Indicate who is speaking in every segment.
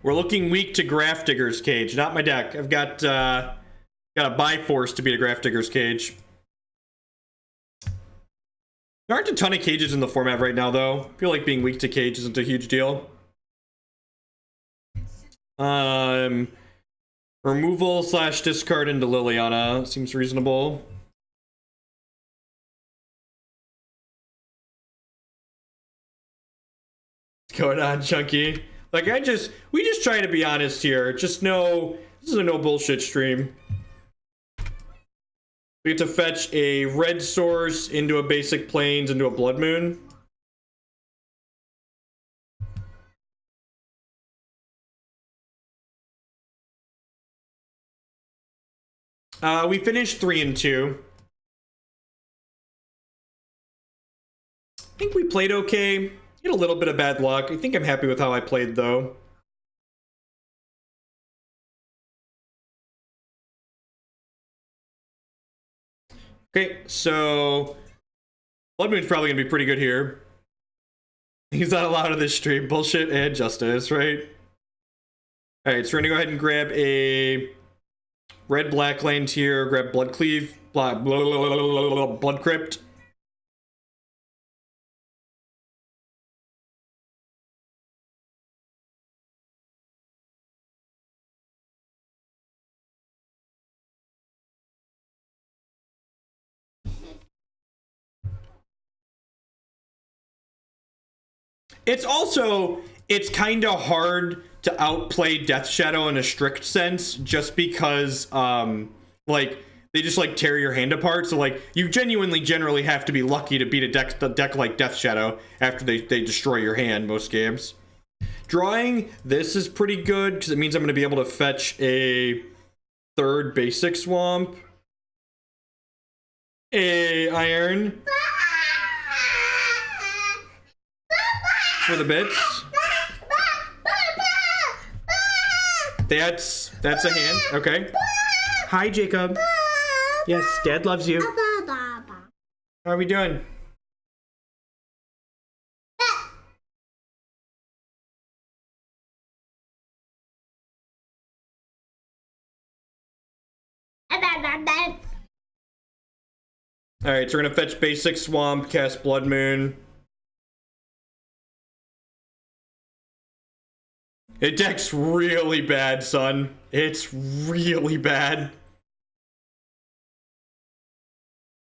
Speaker 1: We're looking weak to Grafdigger's Cage. Not my deck. I've got a Biforce to beat a Grafdigger's Cage. There aren't a ton of cages in the format right now, though. I feel like being weak to cage isn't a huge deal. Removal / discard into Liliana seems reasonable. What's going on, Chunky? Like, we just try to be honest here. Just know, this is a no bullshit stream. We get to fetch a red source into a basic plains into a blood moon. We finished 3 and 2. I think we played okay. Had a little bit of bad luck. I think I'm happy with how I played, though. Okay, so Blood Moon's probably gonna be pretty good here. He's not allowed in this stream. Bullshit and justice, right? Alright, so we're gonna go ahead and grab a red-black land here, grab Bloodcleave, Blood Crypt. It's kind of hard to outplay Death Shadow in a strict sense, just because, like, they just, like, tear your hand apart. So, like, you generally have to be lucky to beat a deck like Death Shadow after they destroy your hand most games. Drawing this is pretty good, because it means I'm going to be able to fetch a 3rd basic swamp. A iron. For the bits. That's a hand. Okay. Hi, Jacob. Yes, Dad loves you. How are we doing? Alright, so we're gonna fetch basic swamp, cast Blood Moon. It deck's really bad, son. It's really bad.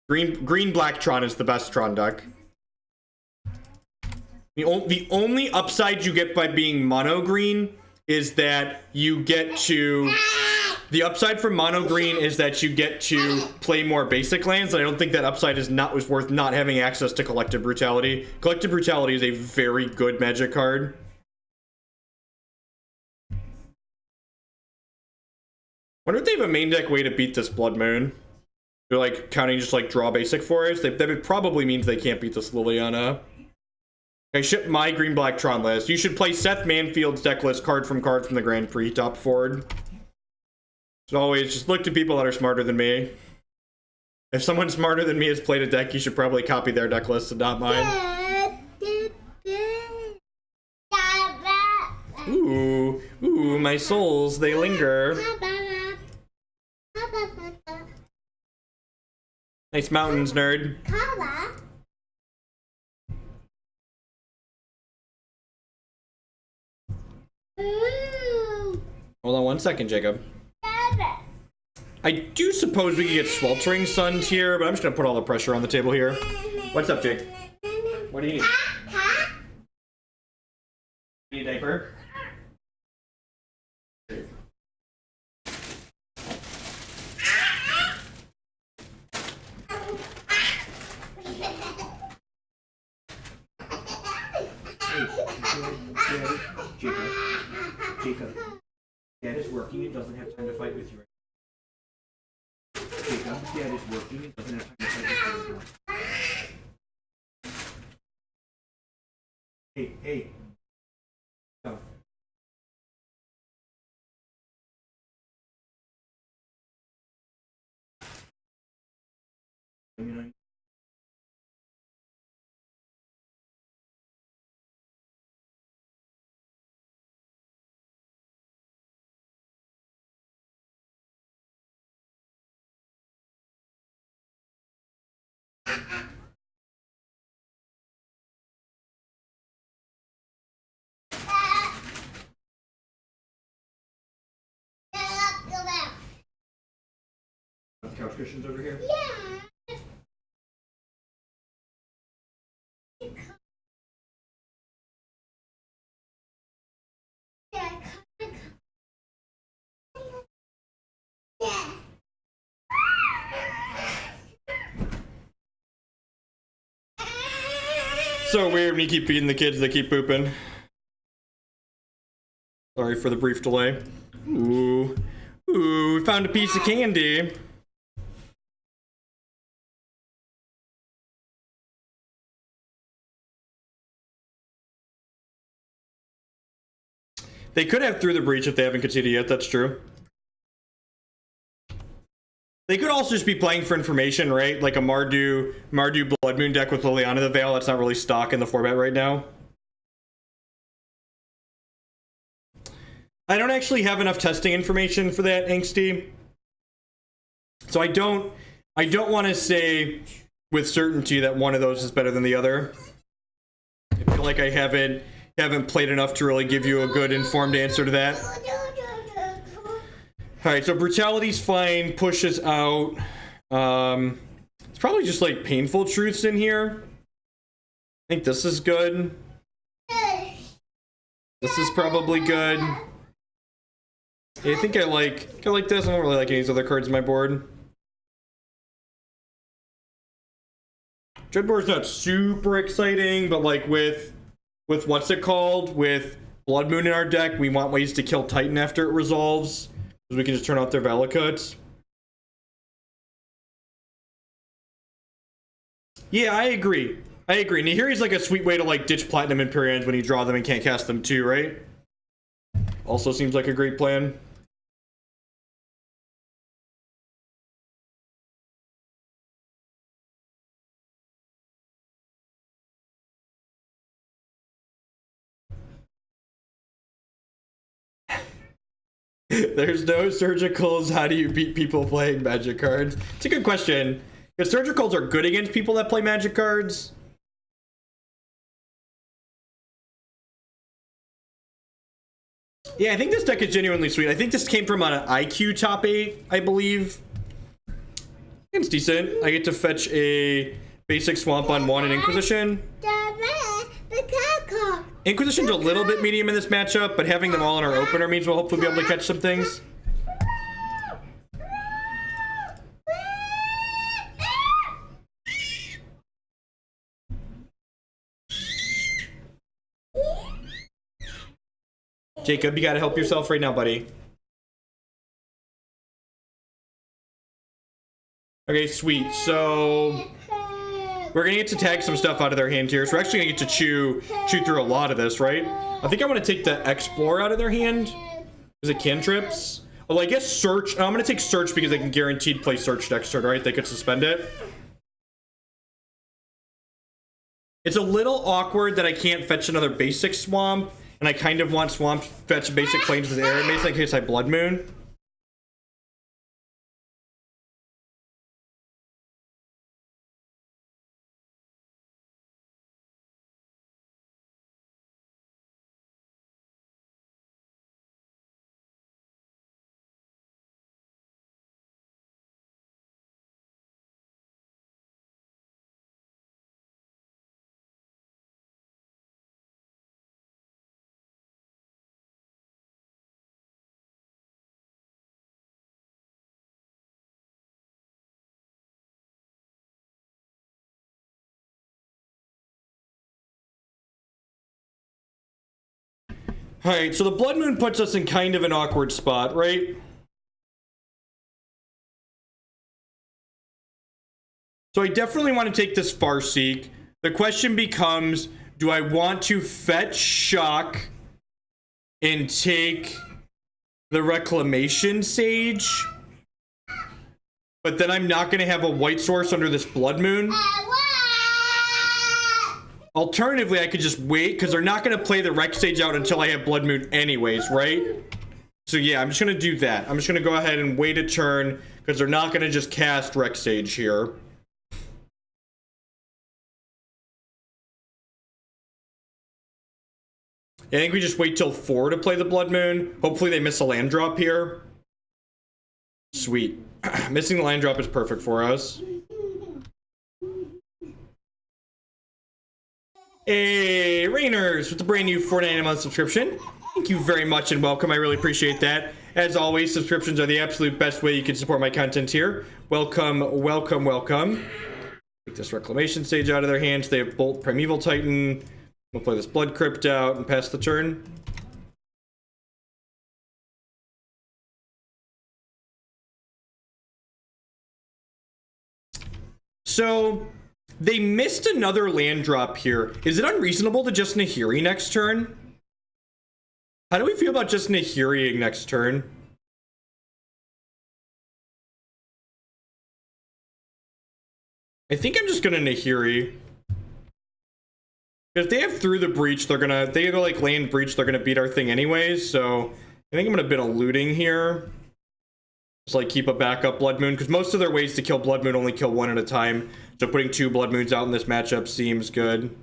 Speaker 1: Green Black Tron is the best Tron deck. The only upside you get by being mono green is that you get to... The upside from mono green is that you get to play more basic lands, and I don't think that upside was worth not having access to Collective Brutality. Collective Brutality is a very good Magic card. Wonder if they have a main deck way to beat this Blood Moon. They're like counting just like draw basic for it. That probably means they can't beat this Liliana. I ship my green black Tron list. You should play Seth Manfield's deck list card from the Grand Prix top forward. So always just look to people that are smarter than me. If someone smarter than me has played a deck, you should probably copy their deck list and not mine. Ooh, my souls, they linger. Nice mountains, nerd. Hold on 1 second, Jacob. I do suppose we can get Sweltering Suns here, but I'm just gonna put all the pressure on the table here. What's up, Jake? What do you need? Need a diaper? Jacob, Dad is working and doesn't have time to fight with you right now. Jacob, Dad is working and doesn't have time to fight with you right now. Hey. Oh. You know, couch cushions over here.
Speaker 2: Yeah.
Speaker 1: So weird when you keep feeding the kids, they keep pooping. Sorry for the brief delay. Ooh. Ooh, we found a piece of candy. They could have through the breach if they haven't conceded yet, that's true. They could also just be playing for information, right? Like a Mardu Blood Moon deck with Liliana the Veil. That's not really stock in the format right now. I don't actually have enough testing information for that, Angsty. So I don't want to say with certainty that one of those is better than the other. I feel like I haven't played enough to really give you a good informed answer to that. Alright, so Brutality's fine, pushes out. It's probably just like Painful Truths in here. I think this is good. This is probably good. Yeah, I think I like this. I don't really like any of these other cards in my board. Dreadbore's not super exciting, but like with what's it called? With Blood Moon in our deck, we want ways to kill Titan after it resolves. Because we can just turn off their Valakuts. Yeah, I agree. Nahiri's like a sweet way to like ditch Platinum Emperions when you draw them and can't cast them too, right? Also seems like a great plan. There's no surgicals. How do you beat people playing magic cards? It's a good question. Because surgicals are good against people that play magic cards. Yeah, I think this deck is genuinely sweet. I think this came from an IQ top 8, I believe. It's decent. I get to fetch a basic swamp on 1 in Inquisition. Inquisition's a little bit medium in this matchup, but having them all in our opener means we'll hopefully be able to catch some things. Jacob, you gotta help yourself right now, buddy. Okay, sweet. So we're gonna get to tag some stuff out of their hand here. So we're actually gonna get to chew through a lot of this, right? I think I want to take the Explore out of their hand. Is it cantrips? Well, I guess Search. I'm gonna take Search because they can guaranteed play Search next turn, right? They could suspend it. It's a little awkward that I can't fetch another basic swamp, and I kind of want swamp fetch basic planes with Arid Mesa in case I Blood Moon. Alright, so the Blood Moon puts us in kind of an awkward spot, right? So I definitely want to take this Farseek. The question becomes, do I want to fetch Shock and take the Reclamation Sage? But then I'm not going to have a white source under this Blood Moon. Alternatively, I could just wait, because they're not going to play the Rec Sage out until I have Blood Moon anyways, right? So yeah, I'm just going to do that. I'm just going to go ahead and wait a turn, because they're not going to just cast Rec Sage here. I think we just wait till 4 to play the Blood Moon. Hopefully they miss a land drop here. Sweet. Missing the land drop is perfect for us. Hey, Rainers, with the brand new $4.99 a month subscription. Thank you very much and welcome. I really appreciate that. As always, subscriptions are the absolute best way you can support my content here. Welcome, welcome, welcome. Take this Reclamation Stage out of their hands. They have Bolt Primeval Titan. We'll play this Blood Crypt out and pass the turn. So, they missed another land drop here. Is it unreasonable to just Nahiri next turn? How do we feel about just Nahiriing next turn? I think I'm just gonna Nahiri. If they have Through the Breach, they go like land breach, they're gonna beat our thing anyways, so I think I'm gonna bid a looting here. Just like keep a backup Blood Moon, because most of their ways to kill Blood Moon only kill one at a time. So putting 2 Blood Moons out in this matchup seems good.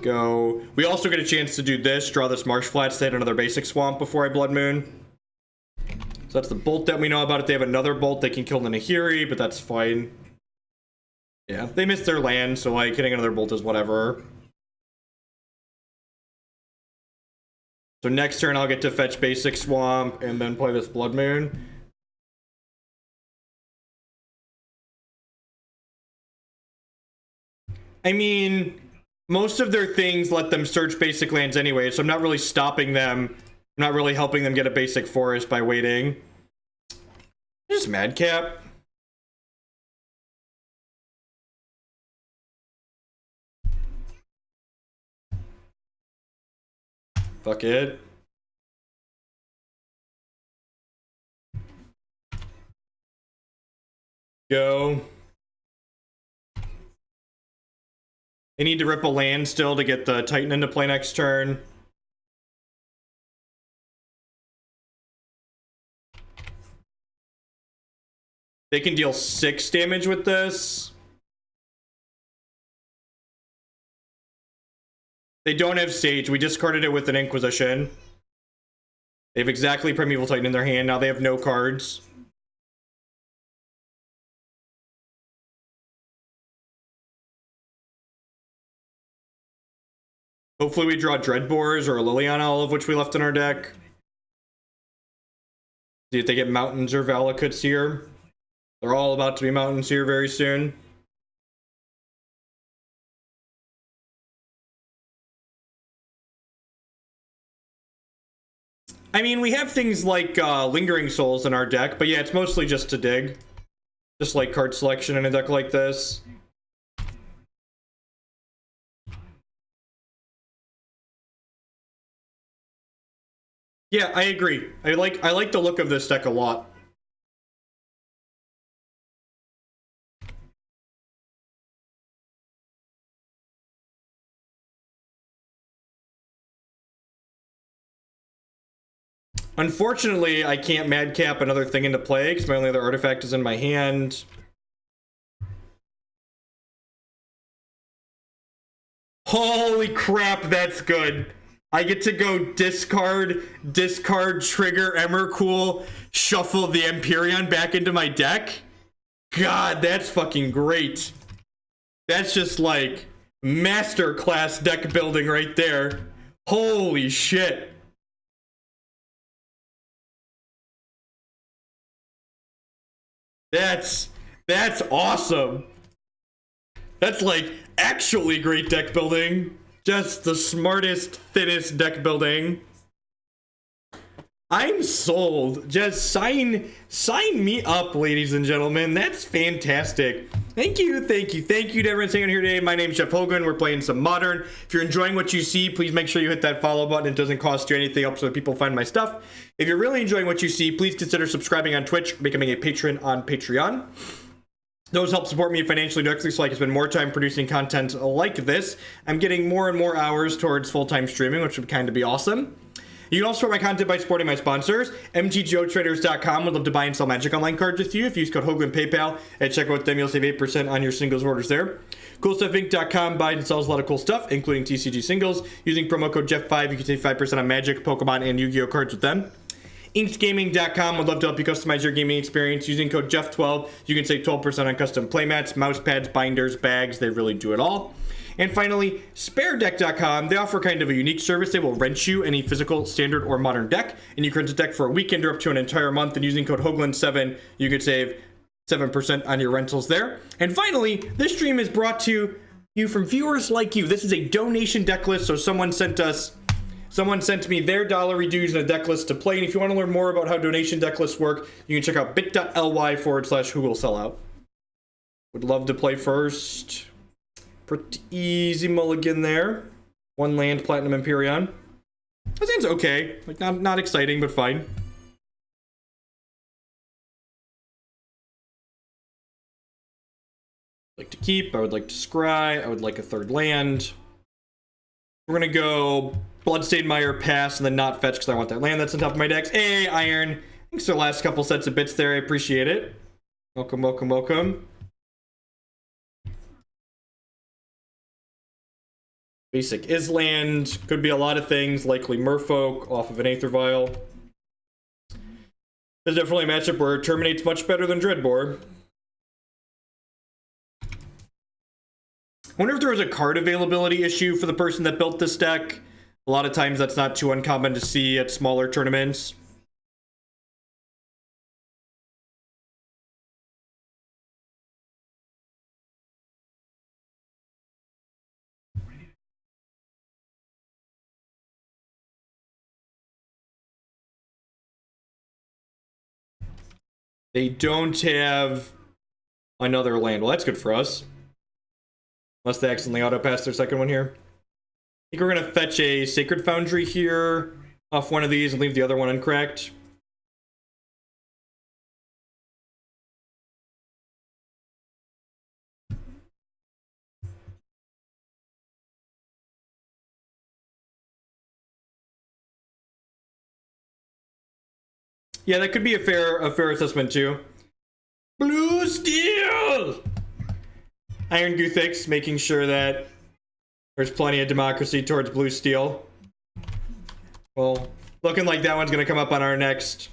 Speaker 1: Go. We also get a chance to do this, draw this Marsh Flats to hit another basic swamp before I Blood Moon. So that's the bolt that we know about. If they have another bolt, they can kill the Nahiri, but that's fine. Yeah, they missed their land, so like hitting another bolt is whatever. So next turn I'll get to fetch basic swamp and then play this Blood Moon. I mean, most of their things let them search basic lands anyway, so I'm not really stopping them. I'm not really helping them get a basic forest by waiting. Just Madcap. Fuck it. Go. They need to rip a land still to get the Titan into play next turn. They can deal 6 damage with this. They don't have Sage. We discarded it with an Inquisition. They have exactly Primeval Titan in their hand. Now they have no cards. Hopefully we draw Dreadbores or a Liliana, all of which we left in our deck. See if they get Mountains or Valakuts here. They're all about to be Mountains here very soon. I mean, we have things like Lingering Souls in our deck, but yeah, it's mostly just to dig. Just like card selection in a deck like this. Yeah, I agree. I like the look of this deck a lot. Unfortunately, I can't Madcap another thing into play because my only other artifact is in my hand. Holy crap, that's good. I get to go discard, trigger Emrakul, shuffle the Emperion back into my deck. God, that's fucking great. That's just like masterclass deck building right there. Holy shit. That's awesome. That's like actually great deck building. Just the smartest, thinnest deck building. I'm sold. Just sign me up, ladies and gentlemen. That's fantastic. Thank you to everyone staying on here today. My name's Jeff Hogan. We're playing some Modern. If you're enjoying what you see, please make sure you hit that follow button. It doesn't cost you anything. Helps so people find my stuff. If you're really enjoying what you see, please consider subscribing on Twitch, becoming a patron on Patreon. Those help support me financially directly so I can spend more time producing content like this. I'm getting more and more hours towards full-time streaming, which would kind of be awesome. You can also support my content by supporting my sponsors. MTGOtraders.com would love to buy and sell Magic Online cards with you. If you use code Hogan PayPal and check out with them, you'll save 8% on your singles orders there. CoolStuffInc.com buys and sells a lot of cool stuff, including TCG singles. Using promo code Jeff5, you can save 5% on Magic, Pokemon, and Yu-Gi-Oh cards with them. inksgaming.com would love to help you customize your gaming experience. Using code Jeff12, you can save 12% on custom playmats, mouse pads, binders, bags. They really do it all. And finally, sparedeck.com. They offer kind of a unique service. They will rent you any physical, standard, or modern deck, and you can rent a deck for a weekend or up to an entire month. And using code Hoagland7, you could save 7% on your rentals there. And finally, this stream is brought to you from viewers like you. This is a donation deck list, so someone sent me their dollar dues and a deck list to play. And if you want to learn more about how donation deck lists work, you can check out bit.ly/who-will-sell-out. Would love to play first. Pretty easy mulligan there. 1 land, Platinum Emperion. That seems okay. Like, not exciting, but fine. Like to keep, I would like to scry, I would like a 3rd land. We're gonna go Bloodstained Mire, pass, and then not fetch because I want that land that's on top of my decks. Hey, Iron. Thanks for the last couple sets of bits there, I appreciate it. Welcome, welcome, welcome. Basic Island, could be a lot of things, likely Merfolk off of an Aether Vial. There's definitely a matchup where it terminates much better than Dreadbore. I wonder if there was a card availability issue for the person that built this deck. A lot of times that's not too uncommon to see at smaller tournaments. They don't have another land. Well, that's good for us. Unless they accidentally auto-pass their second one here. I think we're going to fetch a Sacred Foundry here off one of these and leave the other one uncracked. Yeah, that could be a fair assessment too. Blue Steel! Iron Guthix, making sure that there's plenty of democracy towards Blue Steel. Well, looking like that one's gonna come up on our next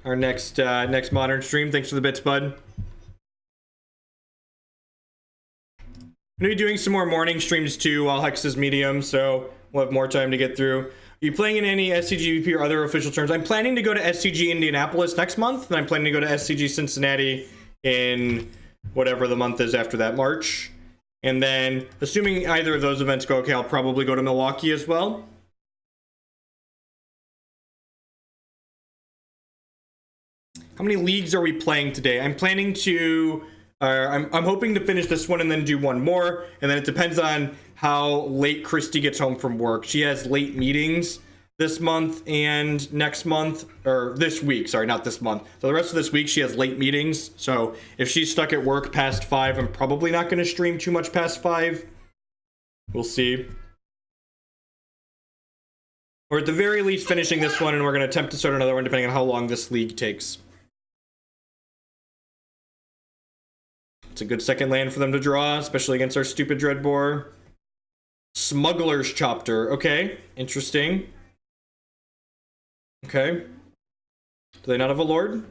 Speaker 1: modern stream. Thanks for the bits, bud. I'm gonna be doing some more morning streams too while Hex is medium, so we'll have more time to get through. Are you playing in any SCGVP or other official terms? I'm planning to go to SCG Indianapolis next month, and I'm planning to go to SCG Cincinnati in whatever the month is after that, March. And then, assuming either of those events go okay, I'll probably go to Milwaukee as well. How many leagues are we playing today? I'm planning to... I'm hoping to finish this one and then do one more. And then it depends on how late Christy gets home from work. She has late meetings this month and next month, or this week, sorry, not this month. So the rest of this week she has late meetings. So if she's stuck at work past 5, I'm probably not going to stream too much past 5. We'll see. Or at the very least finishing this one, and we're going to attempt to start another one depending on how long this league takes. It's a good second land for them to draw, especially against our stupid Dreadbore. Smuggler's Chopter. Okay, interesting. Okay. Do they not have a Lord?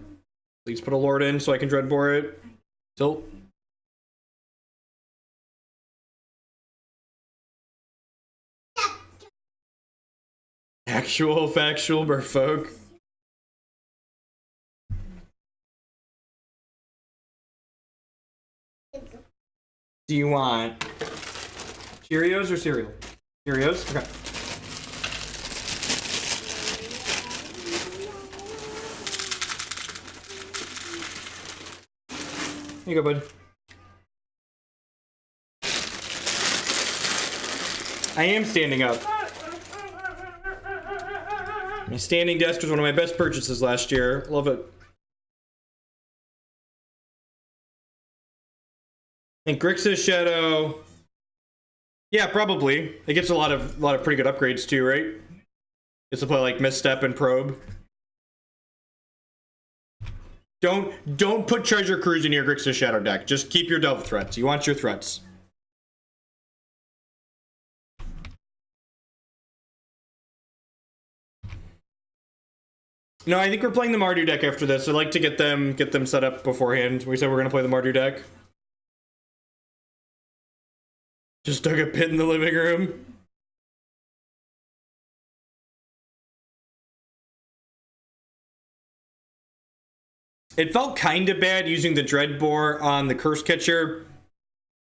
Speaker 1: Please put a Lord in so I can Dreadbore it. Tilt. Actual factual merfolk. Do you want Cheerios or cereal? Cheerios? Okay. Here you go, bud. I am standing up. My standing desk was one of my best purchases last year. Love it. And Grixis Shadow. Yeah, probably. It gets a lot of pretty good upgrades too, right? Gets to play like Misstep and Probe. Don't put Treasure Cruise in your Grixis Shadow deck. Just keep your Delve threats. You want your threats. No, I think we're playing the Mardu deck after this. I'd like to get them set up beforehand. We said we're gonna play the Mardu deck. Just dug a pit in the living room. It felt kind of bad using the Dreadbore on the Curse Catcher,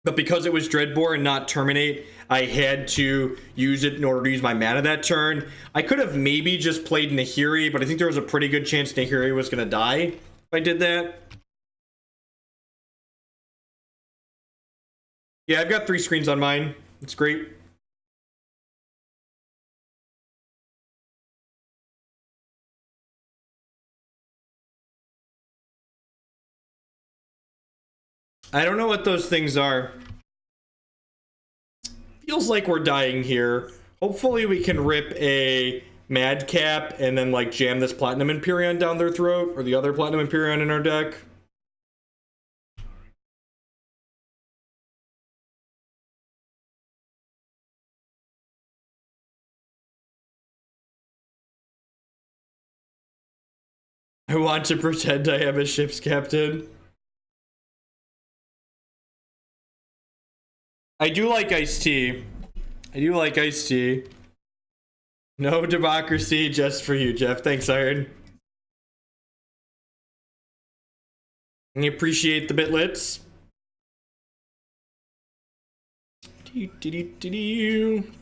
Speaker 1: but because it was Dreadbore and not Terminate, I had to use it in order to use my mana that turn. I could have maybe just played Nahiri, but I think there was a pretty good chance Nahiri was going to die if I did that. Yeah, I've got 3 screens on mine. It's great. I don't know what those things are. Feels like we're dying here. Hopefully we can rip a Madcap and then like jam this Platinum Emperion down their throat, or the other Platinum Emperion in our deck. I want to pretend I am a ship's captain. I do like iced tea. I do like iced tea. No democracy just for you, Jeff. Thanks, Iron. I appreciate the bitlets.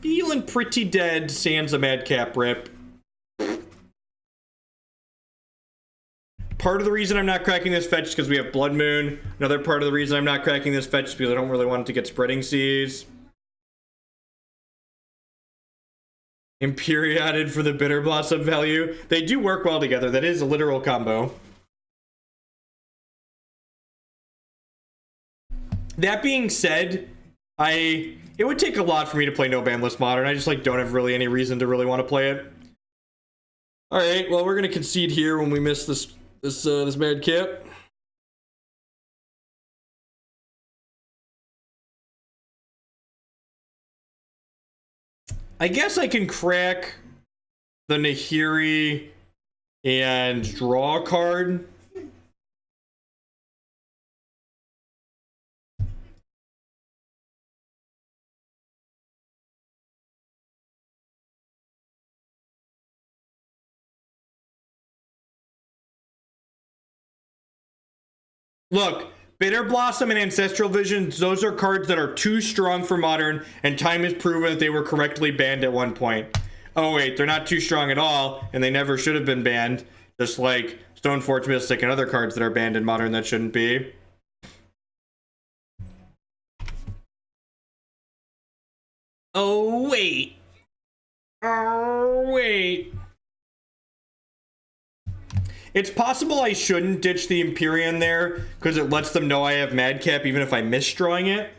Speaker 1: Feeling pretty dead, sans a Madcap rip. Part of the reason I'm not cracking this fetch is because we have Blood Moon. Another part of the reason I'm not cracking this fetch is because I don't really want it to get Spreading Seas. Emperioned for the Bitterblossom value. They do work well together. That is a literal combo. That being said, it would take a lot for me to play no banlist Modern. I just like don't have really any reason to really want to play it. All right, well, we're gonna concede here when we miss this Madcap. I guess I can crack the Nahiri and draw a card. Look, Bitterblossom and Ancestral Visions, those are cards that are too strong for Modern, and time has proven that they were correctly banned at one point. Oh wait, they're not too strong at all, and they never should have been banned, just like Stoneforge Mystic and other cards that are banned in Modern that shouldn't be. Oh wait. Oh wait. It's possible I shouldn't ditch the Emperion there, because it lets them know I have Madcap even if I miss drawing it.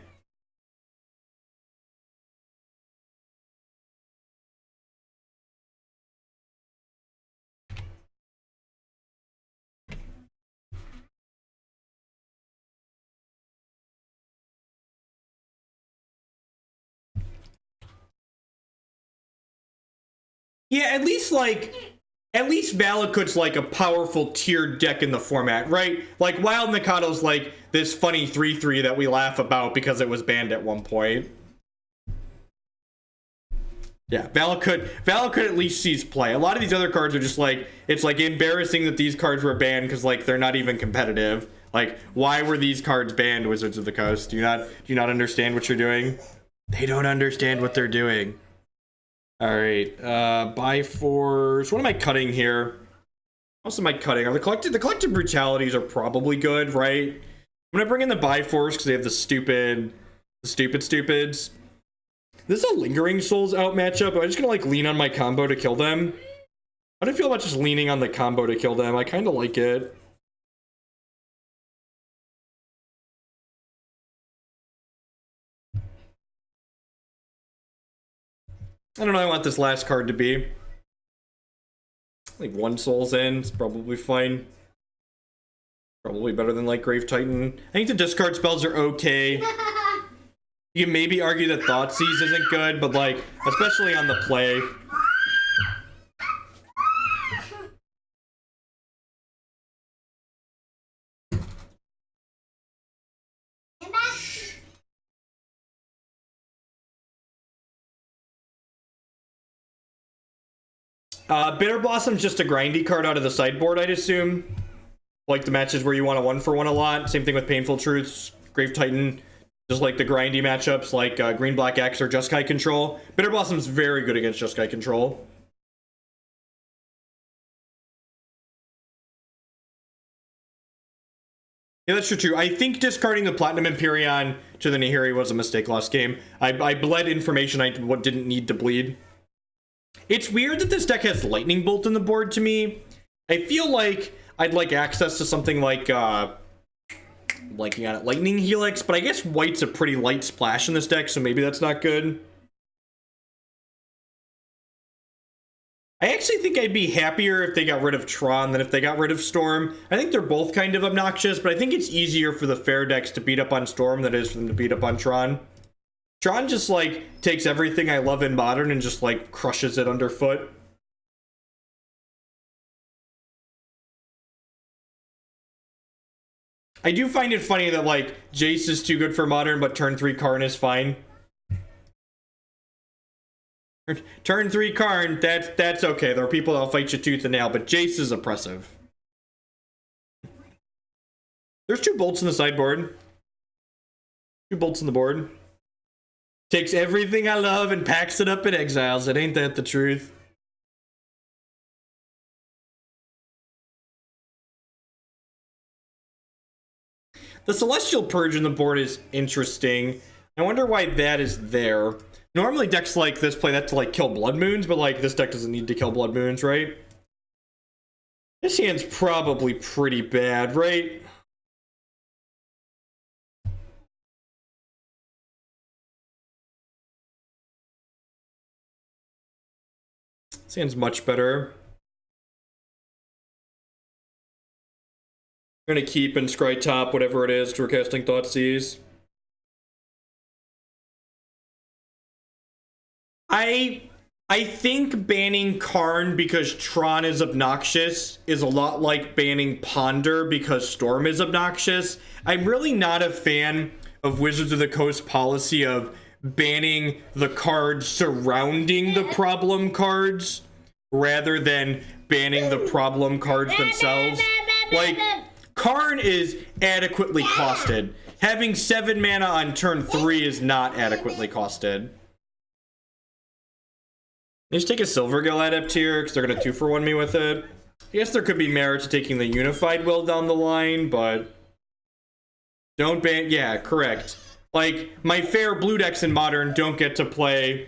Speaker 1: Yeah, at least Valakut's like a powerful tiered deck in the format, right? Like Wild Mikado's like this funny 3/3 that we laugh about because it was banned at one point. Yeah, Valakut at least sees play. A lot of these other cards are just like, it's like embarrassing that these cards were banned because like they're not even competitive. Like, why were these cards banned, Wizards of the Coast? Do you not understand what you're doing? They don't understand what they're doing. All right, buy fours. What am I cutting here? What else am I cutting? Are the collective brutalities are probably good, right? I'm gonna bring in the buy fours because they have the stupids. This is a Lingering Souls out matchup. Am I just gonna like lean on my combo to kill them? How do I feel about just leaning on the combo to kill them? I kind of like it. I don't know. I want this last card to be. Like 1 Soul's in. It's probably fine. Probably better than like Grave Titan. I think the discard spells are okay. You can maybe argue that Thoughtseize isn't good, but like, especially on the play. Bitterblossom's just a grindy card out of the sideboard, I'd assume. Like the matches where you want a 1-for-1 a lot. Same thing with Painful Truths, Grave Titan. Just like the grindy matchups like Green Black X or Jeskai Control. Bitterblossom's very good against Jeskai Control. Yeah, that's true too. I think discarding the Platinum Emperion to the Nahiri was a mistake last game. I bled information I didn't need to bleed. It's weird that this deck has Lightning Bolt in the board to me. I feel like I'd like access to something like, blanking on it, Lightning Helix, but I guess white's a pretty light splash in this deck, so maybe that's not good. I actually think I'd be happier if they got rid of Tron than if they got rid of Storm. I think they're both kind of obnoxious, but I think it's easier for the fair decks to beat up on Storm than it is for them to beat up on Tron. Tron just, like, takes everything I love in Modern and just, like, crushes it underfoot. I do find it funny that, like, Jace is too good for Modern, but turn 3 Karn is fine. Turn 3 Karn, that's okay. There are people that'll fight you tooth and nail, but Jace is oppressive. There's 2 bolts in the sideboard. 2 bolts in the board. Takes everything I love and packs it up and exiles it. Ain't that the truth? The Celestial Purge in the board is interesting. I wonder why that is there. Normally decks like this play that to like kill Blood Moons, but like this deck doesn't need to kill Blood Moons, right? This hand's probably pretty bad, right? This hand's much better. I'm gonna keep and scry top, whatever it is, because we're casting Thoughtseize. I think banning Karn because Tron is obnoxious is a lot like banning Ponder because Storm is obnoxious. I'm really not a fan of Wizards of the Coast policy of banning the cards surrounding the problem cards rather than banning the problem cards themselves. Like, Karn is adequately costed. Having 7 mana on turn 3 is not adequately costed. Just take a Silvergill Adept here, because they're going to 2-for-1 me with it. I guess there could be merit to taking the Unified Will down the line, but... Don't ban... Yeah, correct. Like, my fair blue decks in Modern don't get to play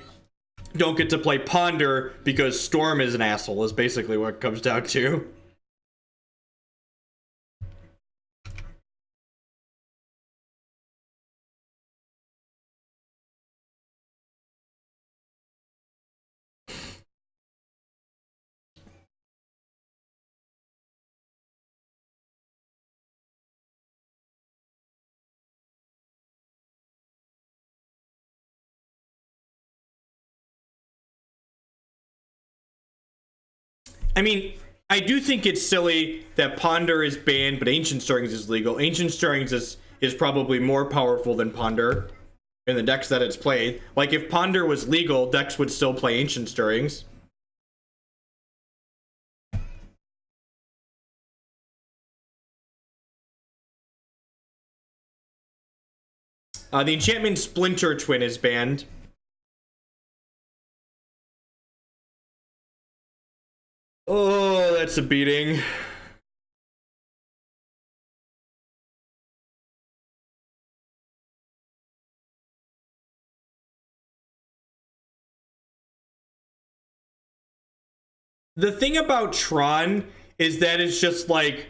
Speaker 1: Ponder because Storm is an asshole, is basically what it comes down to. I mean, I do think it's silly that Ponder is banned, but Ancient Stirrings is legal. Ancient Stirrings is probably more powerful than Ponder in the decks that it's played. Like, if Ponder was legal, decks would still play Ancient Stirrings. The enchantment Splinter Twin is banned. Oh, that's a beating. The thing about Tron is that it's just like,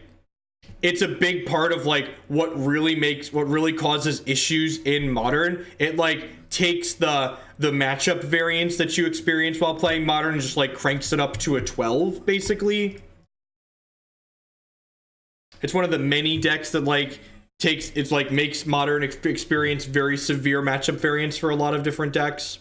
Speaker 1: it's a big part of like what really causes issues in Modern. It like takes the matchup variance that you experience while playing Modern and just like cranks it up to a 12 basically. It's one of the many decks that like makes Modern experience very severe matchup variance for a lot of different decks.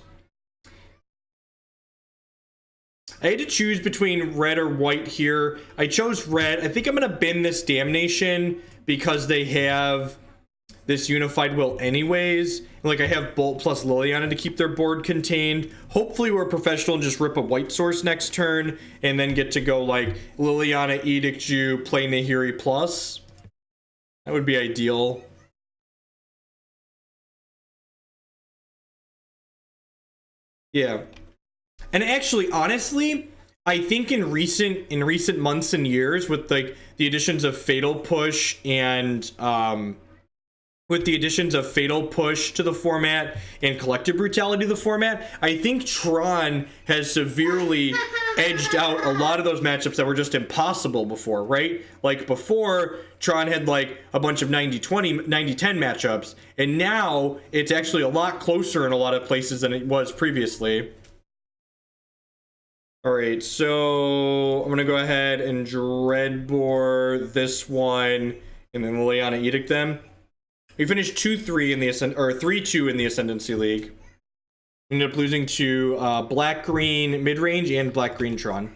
Speaker 1: I had to choose between red or white here. I chose red. I think I'm going to bin this Damnation because they have this unified will anyways. Like, I have Bolt plus Liliana to keep their board contained. Hopefully we're professional and just rip a white source next turn and then get to go like Liliana, Edict you, play Nahiri plus. That would be ideal. Yeah. And actually, honestly, I think in recent months and years, with like the additions of Fatal Push and with the additions of Fatal Push to the format and Collective Brutality to the format, I think Tron has severely edged out a lot of those matchups that were just impossible before, right? Like before, Tron had like a bunch of 90-20, 90-10 matchups, and now it's actually a lot closer in a lot of places than it was previously. All right, so I'm gonna go ahead and Dreadbore this one, and then Liliana Edict them. We finished 2-3 in the 3-2 in the Ascendancy League. We ended up losing to Black Green Midrange and Black Green Tron.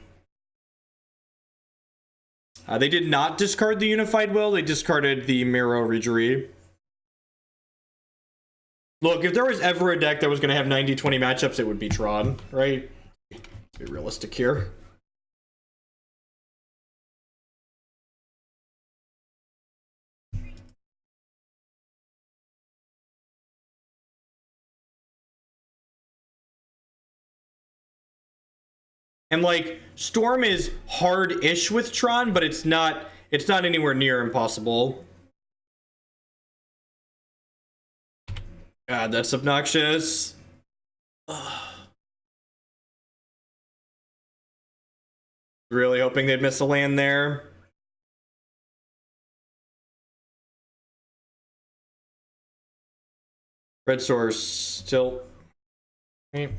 Speaker 1: They did not discard the Unified Will. They discarded the Miro Regerie. Look, if there was ever a deck that was going to have 90-20 matchups, it would be Tron, right? Let's be realistic here. And like, Storm is hard-ish with Tron, but it's not anywhere near impossible. God, that's obnoxious. Ugh. Really hoping they'd miss a land there. Red source still. Okay.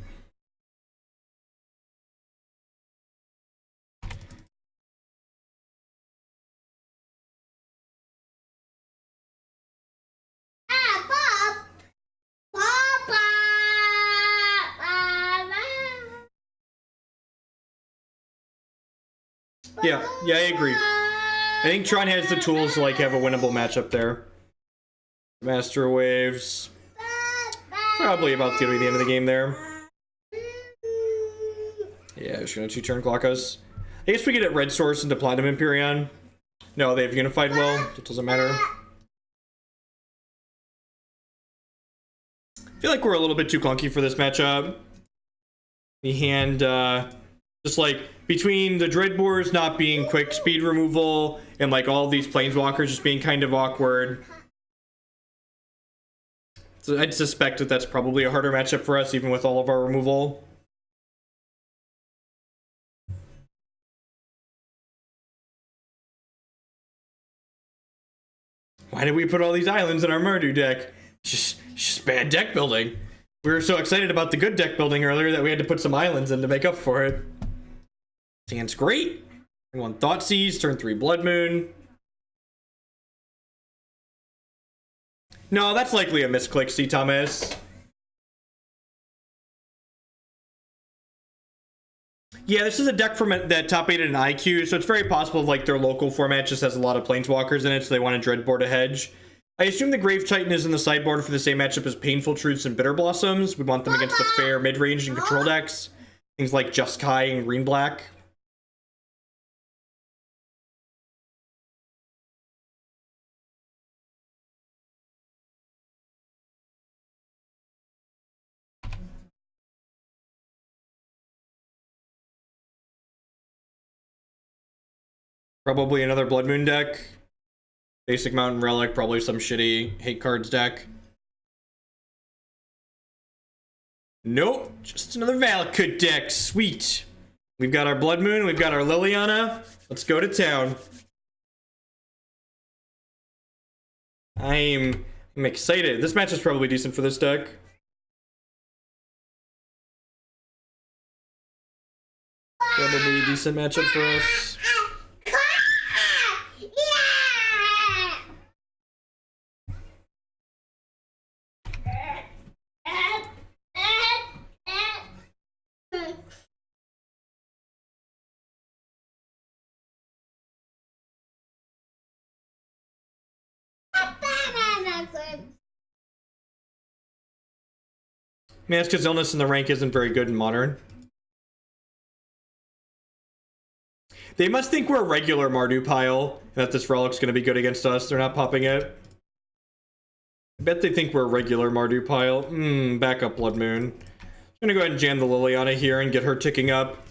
Speaker 1: Yeah, I agree. I think Tron has the tools to like have a winnable matchup there. Master Waves. Probably about to be the end of the game there. Yeah, just gonna 2-turn clock us. I guess we get it red source into Platinum Emperion. No, they have Unified Will. It doesn't matter. I feel like we're a little bit too clunky for this matchup. The hand, just like between the Dreadbores not being quick speed removal and like all these Planeswalkers just being kind of awkward. So I'd suspect that that's probably a harder matchup for us, even with all of our removal. Why did we put all these islands in our Mardu deck? It's just bad deck building. We were so excited about the good deck building earlier that we had to put some islands in to make up for it. This hand's great. Turn 1 Thoughtseize, turn 3 Blood Moon. No, that's likely a misclick, C. Thomas. Yeah, this is a deck from that top 8 in IQ, so it's very possible like their local format just has a lot of Planeswalkers in it, so they want to Dreadbore a hedge. I assume the Grave Titan is in the sideboard for the same matchup as Painful Truths and Bitterblossoms. We want them against the fair mid-range and control decks. Things like Just Kai and Green-Black. Probably another Blood Moon deck. Basic Mountain Relic, probably some shitty hate cards deck. Nope, just another Valakut deck. Sweet. We've got our Blood Moon, we've got our Liliana. Let's go to town. I'm excited. This match is probably decent for this deck. Probably a decent matchup for us. Man, it's because illness in the rank isn't very good in Modern. They must think we're a regular Mardu pile, and that this relic's going to be good against us. They're not popping it. I bet they think we're a regular Mardu pile. Back up Blood Moon. I'm going to go ahead and jam the Liliana here and get her ticking up.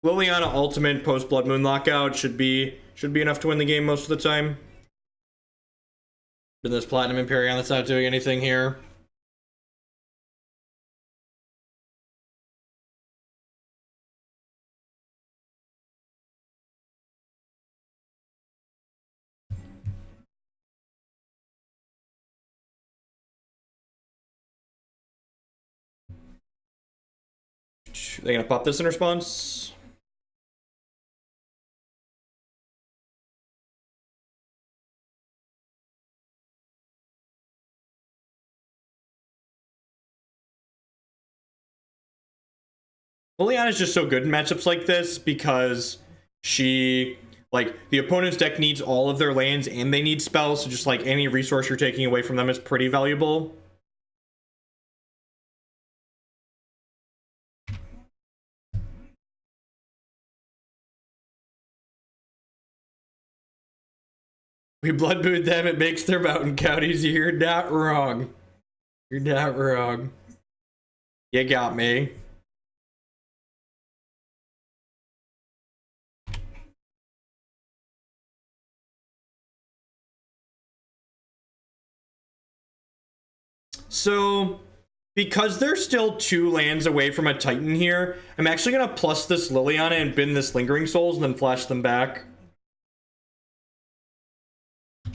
Speaker 1: Liliana ultimate post Blood Moon lockout should be enough to win the game most of the time. But this Platinum Emperion that's not doing anything here. Are they gonna pop this in response? Liliana's just so good in matchups like this because she, like, the opponent's deck needs all of their lands and they need spells, so just like any resource you're taking away from them is pretty valuable. We blood moon them, it makes their mountain counties. You're not wrong. You're not wrong. You got me. So, because they're still 2 lands away from a Titan here, I'm actually gonna plus this Liliana and bin this Lingering Souls and then flash them back.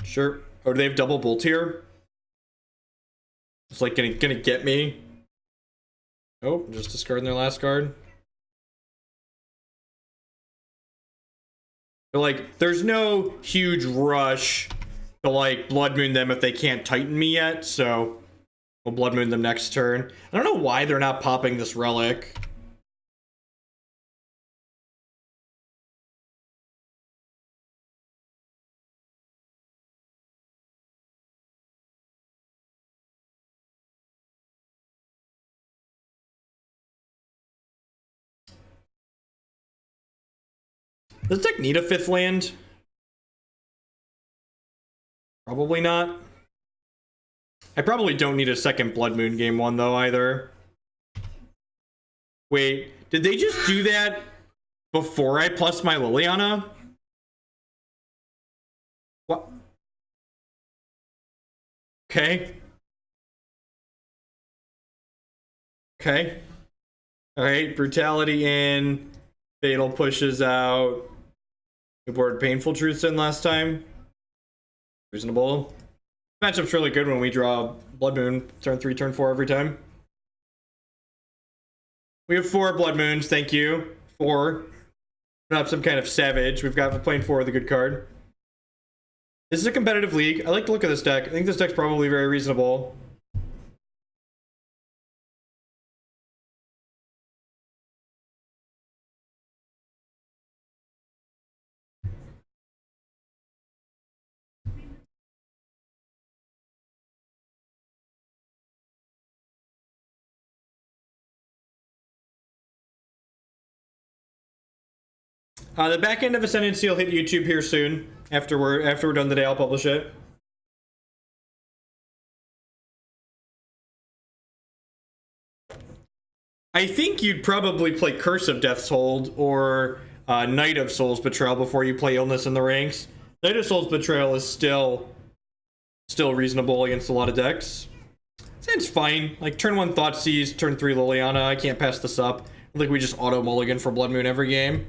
Speaker 1: Sure. Oh, do they have double bolt here? It's like gonna get me. Oh, just discarding their last card. But like, there's no huge rush to like Blood Moon them if they can't Titan me yet, so we'll Blood Moon them next turn. I don't know why they're not popping this relic. Does this deck need a 5th land? Probably not. I probably don't need a second Blood Moon game 1 though either. Wait, did they just do that before I plus my Liliana? What? Okay. Okay. Alright, Brutality in. Fatal pushes out. We board Painful Truths in last time. Reasonable. Matchup's really good when we draw Blood Moon turn 3, turn 4 every time. We have 4 Blood Moons, thank you. 4. Not some kind of savage. We're playing 4 with a good card. This is a competitive league. I like the look of this deck. I think this deck's probably very reasonable. The back end of Ascendancy will hit YouTube here soon. After we're done today, I'll publish it. I think you'd probably play Curse of Death's Hold or Night of Soul's Betrayal before you play Illness in the ranks. Night of Soul's Betrayal is still reasonable against a lot of decks. It's fine. Like turn 1 Thoughtseize, turn 3 Liliana. I can't pass this up. I think we just auto mulligan for Blood Moon every game.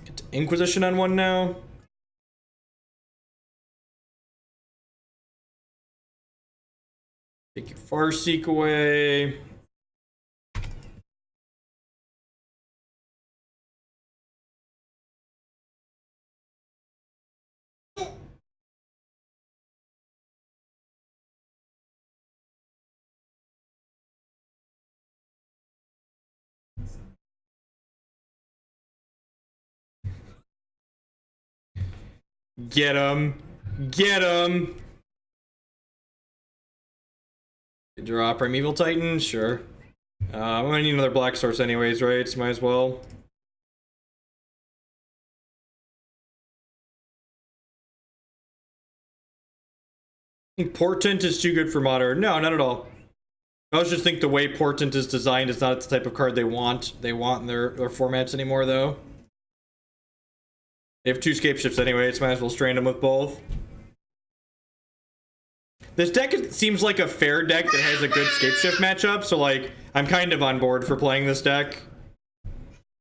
Speaker 1: Get to Inquisition on 1 now. Take your Farseek away. Get him. Get him. Draw Primeval Titan? Sure. I'm gonna need another black source anyways, right? So might as well. I think Portent is too good for Modern. No, not at all. I was just think the way Portent is designed is not the type of card they want in their formats anymore, though. They have 2 scape shifts anyway, so might as well strain them with both. This deck seems like a fair deck that has a good scape shift matchup, so like, I'm kind of on board for playing this deck.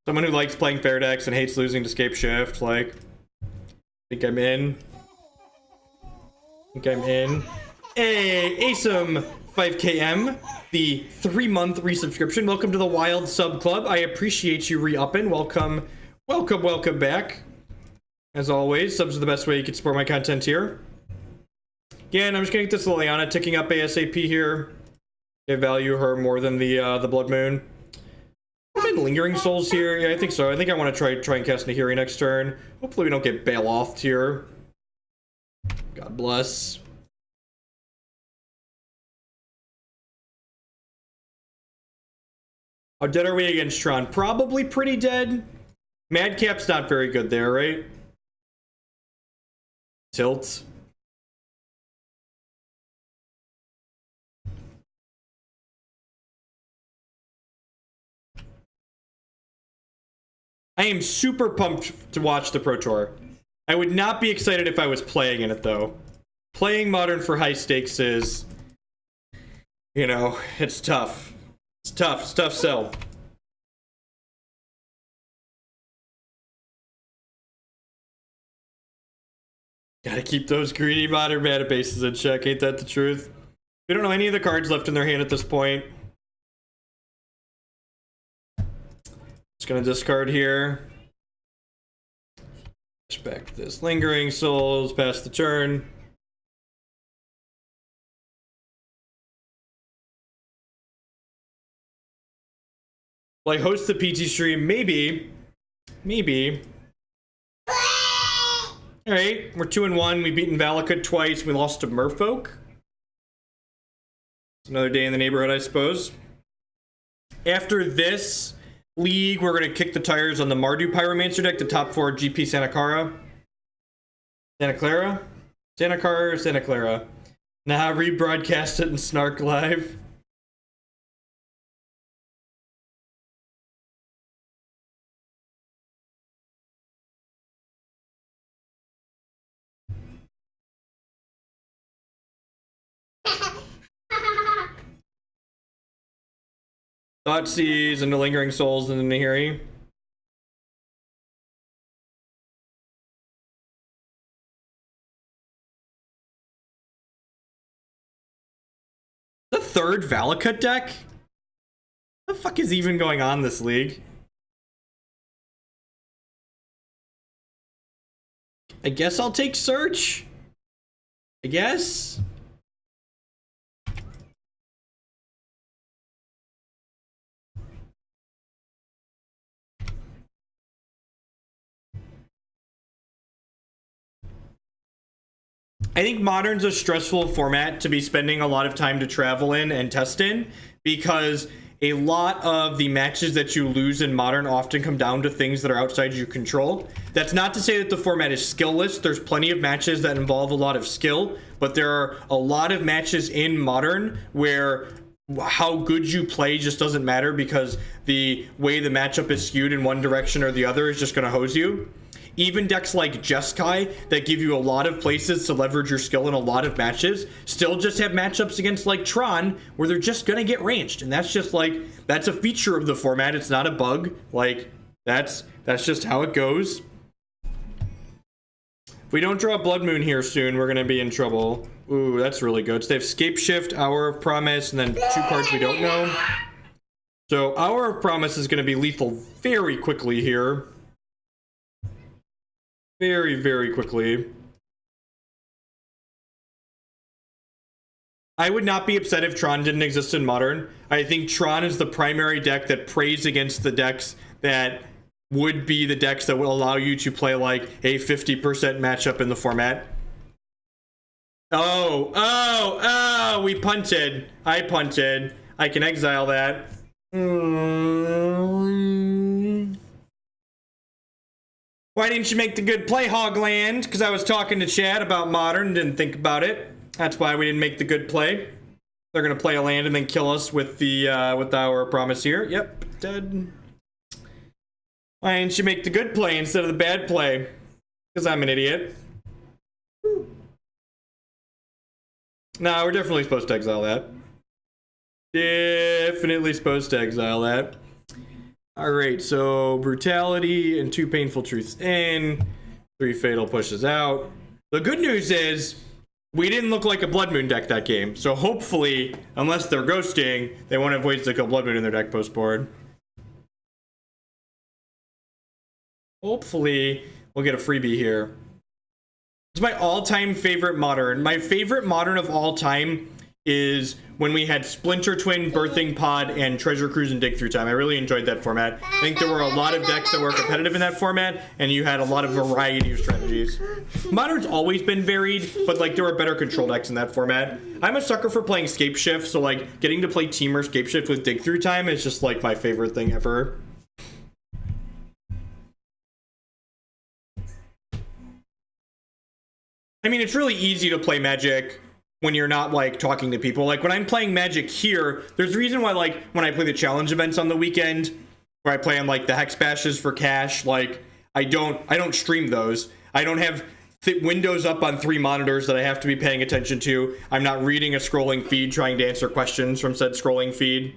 Speaker 1: Someone who likes playing fair decks and hates losing to scape shift, like, I think I'm in. Hey, Asim 5KM, the 3-month resubscription. Welcome to the Wild Sub Club. I appreciate you re-upping. Welcome back. As always, subs are the best way you can support my content here. Again, I'm just gonna get this Liliana ticking up ASAP here. I value her more than the Blood Moon. I've been Lingering Souls here. Yeah, I think so. I think I want to try and cast Nahiri next turn. Hopefully we don't get Bale-offed here. God bless. How dead are we against Tron? Probably pretty dead. Madcap's not very good there, right? Tilt. I am super pumped to watch the Pro Tour. I would not be excited if I was playing in it, though. Playing Modern for high stakes is, you know, it's tough. It's tough sell. Gotta keep those greedy Modern mana bases in check, ain't that the truth? We don't know any of the cards left in their hand at this point. Just gonna discard here. Respect this Lingering Souls, pass the turn. Will I host the PT stream? Maybe. Alright, we're 2-1. We've beaten Valakut twice. We lost to Merfolk. It's another day in the neighborhood, I suppose. After this league, we're going to kick the tires on the Mardu Pyromancer deck, the top 4 GP Santa Clara. Santa Clara? Santa Clara or Santa Clara? Nah, rebroadcast it in Snark Live. Thoughtseize and the Lingering Souls and the Nahiri. The third Valakut deck? What the fuck is even going on this league? I guess I'll take Search. I guess. I think Modern's a stressful format to be spending a lot of time to travel in and test in, because a lot of the matches that you lose in Modern often come down to things that are outside your control. That's not to say that the format is skillless. There's plenty of matches that involve a lot of skill, but there are a lot of matches in Modern where how good you play just doesn't matter, because the way the matchup is skewed in one direction or the other is just going to hose you. Even decks like Jeskai that give you a lot of places to leverage your skill in a lot of matches still just have matchups against like Tron where they're just gonna get ranged, and that's just like, that's a feature of the format. It's not a bug. Like, that's just how it goes. If we don't draw Blood Moon here soon, we're gonna be in trouble. Ooh, that's really good. So they have Scape Shift, Hour of Promise, and then 2 cards we don't know. So Hour of Promise is gonna be lethal very quickly here. Very, very quickly. I would not be upset if Tron didn't exist in Modern. I think Tron is the primary deck that prays against the decks that would be the decks that will allow you to play like a 50% matchup in the format. Oh, we punted. I punted. I can exile that. Why didn't you make the good play, Hogland? Because I was talking to Chad about Modern and didn't think about it. That's why we didn't make the good play. They're gonna play a land and then kill us with the with our promise here. Yep, dead. Why didn't you make the good play instead of the bad play? Because I'm an idiot. Nah, we're definitely supposed to exile that. Definitely supposed to exile that. Alright, so Brutality and 2 Painful Truths in. 3 Fatal pushes out. The good news is, we didn't look like a Blood Moon deck that game. So hopefully, unless they're ghosting, they won't have ways to kill Blood Moon in their deck post-board. Hopefully, we'll get a freebie here. It's my all-time favorite Modern. My favorite Modern of all time is when we had Splinter Twin, Birthing Pod, and Treasure Cruise and Dig Through Time. I really enjoyed that format. I think there were a lot of decks that were competitive in that format, and you had a lot of variety of strategies. Modern's always been varied, but like there were better control decks in that format. I'm a sucker for playing Scape Shift, so like getting to play Teamer Scape Shift with Dig Through Time is just like my favorite thing ever. I mean, it's really easy to play Magic when you're not like talking to people. Like when I'm playing Magic here, there's a reason why like when I play the challenge events on the weekend where I play on like the Hex Bashes for cash, like I don't stream those. I don't have windows up on 3 monitors that I have to be paying attention to. I'm not reading a scrolling feed trying to answer questions from said scrolling feed.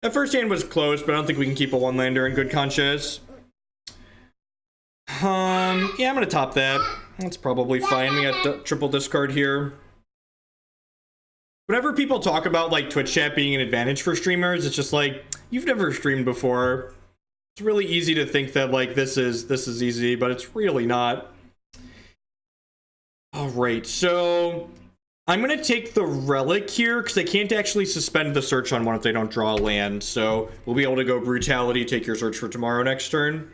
Speaker 1: That first hand was close, but I don't think we can keep a 1-lander in good conscience. Yeah, I'm gonna top that. That's probably fine. We got triple discard here. Whenever people talk about like Twitch chat being an advantage for streamers, it's just like, you've never streamed before. It's really easy to think that like this is easy, but it's really not. All right, so I'm gonna take the Relic here because I can't actually suspend the search on one if they don't draw a land. So we'll be able to go Brutality, take your search for tomorrow next turn.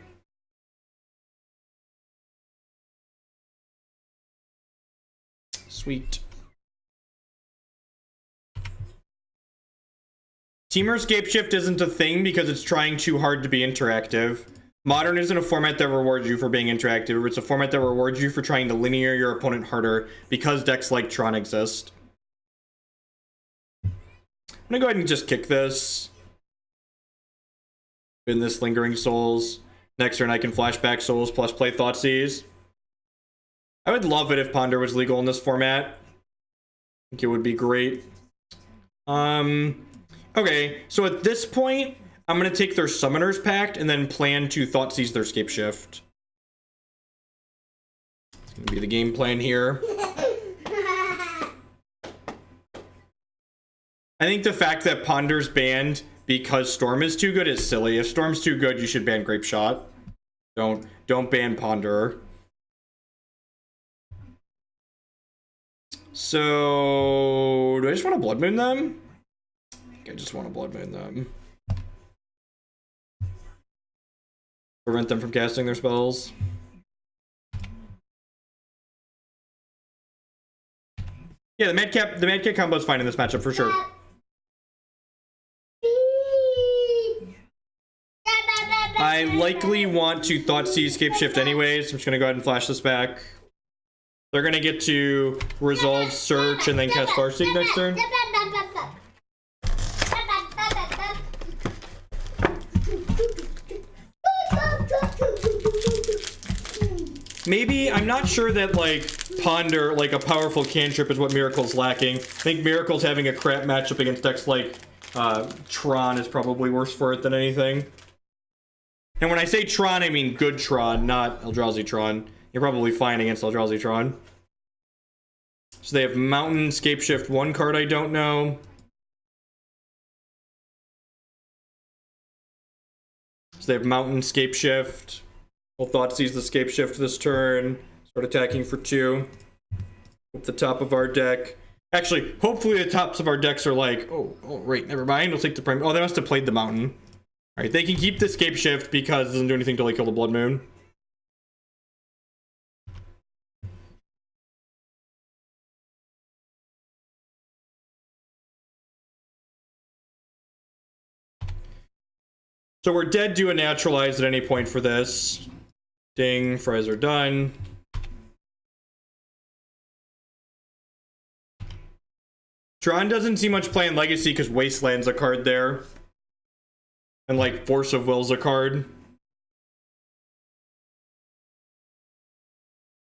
Speaker 1: Sweet. Teamer Scape Shift isn't a thing because it's trying too hard to be interactive. Modern isn't a format that rewards you for being interactive. It's a format that rewards you for trying to linear your opponent harder because decks like Tron exist. I'm gonna go ahead and just kick this. Spin this Lingering Souls. Next turn I can flashback Souls plus play Thoughtseize. I would love it if Ponder was legal in this format. I think it would be great. Okay, so at this point, I'm going to take their Summoner's Pact and then plan to Thoughtseize their Scape Shift. It's going to be the game plan here. I think the fact that Ponder's banned because Storm is too good is silly. If Storm's too good, you should ban Grape Shot. Don't ban Ponder. So, do I just want to Blood Moon them? I think I just want to Blood Moon them. Prevent them from casting their spells. Yeah, the Madcap combo is fine in this matchup for sure. I likely want to Thoughtseize Scape Shift anyways, so I'm just going to go ahead and flash this back. They're going to get to resolve Search and then cast Farseek next turn. Maybe, I'm not sure that, like, Ponder, like, a powerful cantrip is what Miracle's lacking. I think Miracle's having a crap matchup against decks like Tron is probably worse for it than anything. And when I say Tron, I mean good Tron, not Eldrazi Tron. You're probably fine against Eldrazi Tron. So they have Mountain, Scape Shift, one card I don't know. So they have Mountain, Scape Shift. We'll Thoughtseize the Scape Shift this turn. Start attacking for 2. At the top of our deck. Actually, hopefully the tops of our decks are like, oh, right, never mind. We'll take the prime. Oh, they must have played the mountain. All right, they can keep the escape shift because it doesn't do anything to like kill the Blood Moon. So we're dead to a naturalize at any point for this. Ding, fries are done. Tron doesn't see much play in Legacy because Wasteland's a card there. And like Force of Will's a card.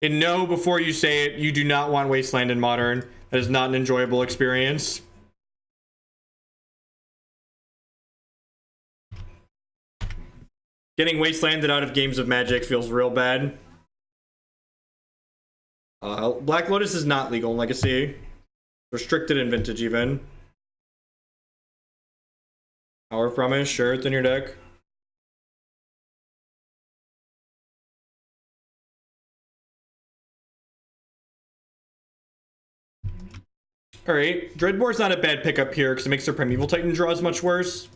Speaker 1: And no, before you say it, you do not want Wasteland in Modern. That is not an enjoyable experience. Getting Wastelanded out of games of Magic feels real bad. Black Lotus is not legal in Legacy. Restricted in Vintage even. Hour of Promise, sure, it's in your deck. Alright, Dreadbore's not a bad pickup here because it makes their Primeval Titan draws much worse.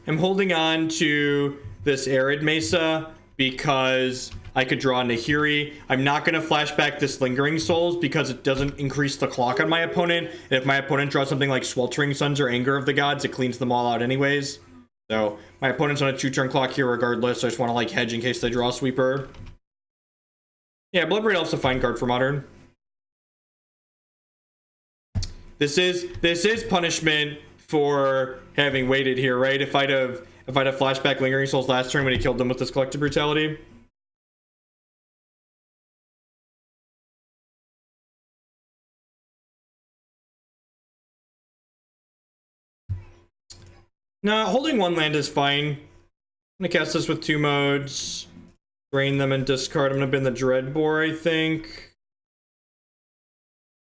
Speaker 1: I'm holding on to this Arid Mesa because I could draw Nahiri. I'm not going to flashback this Lingering Souls because it doesn't increase the clock on my opponent. And if my opponent draws something like Sweltering Suns or Anger of the Gods, it cleans them all out anyways. So my opponent's on a 2-turn clock here regardless. So I just want to like hedge in case they draw a sweeper. Yeah, Bloodbraid Elf's a fine card for Modern. This is punishment for having waited here, right? If I'd have flashback Lingering Souls last turn when he killed them with this Collective Brutality. Nah, holding one land is fine. I'm gonna cast this with 2 modes. Drain them and discard. I'm gonna bin the Dreadbore, I think.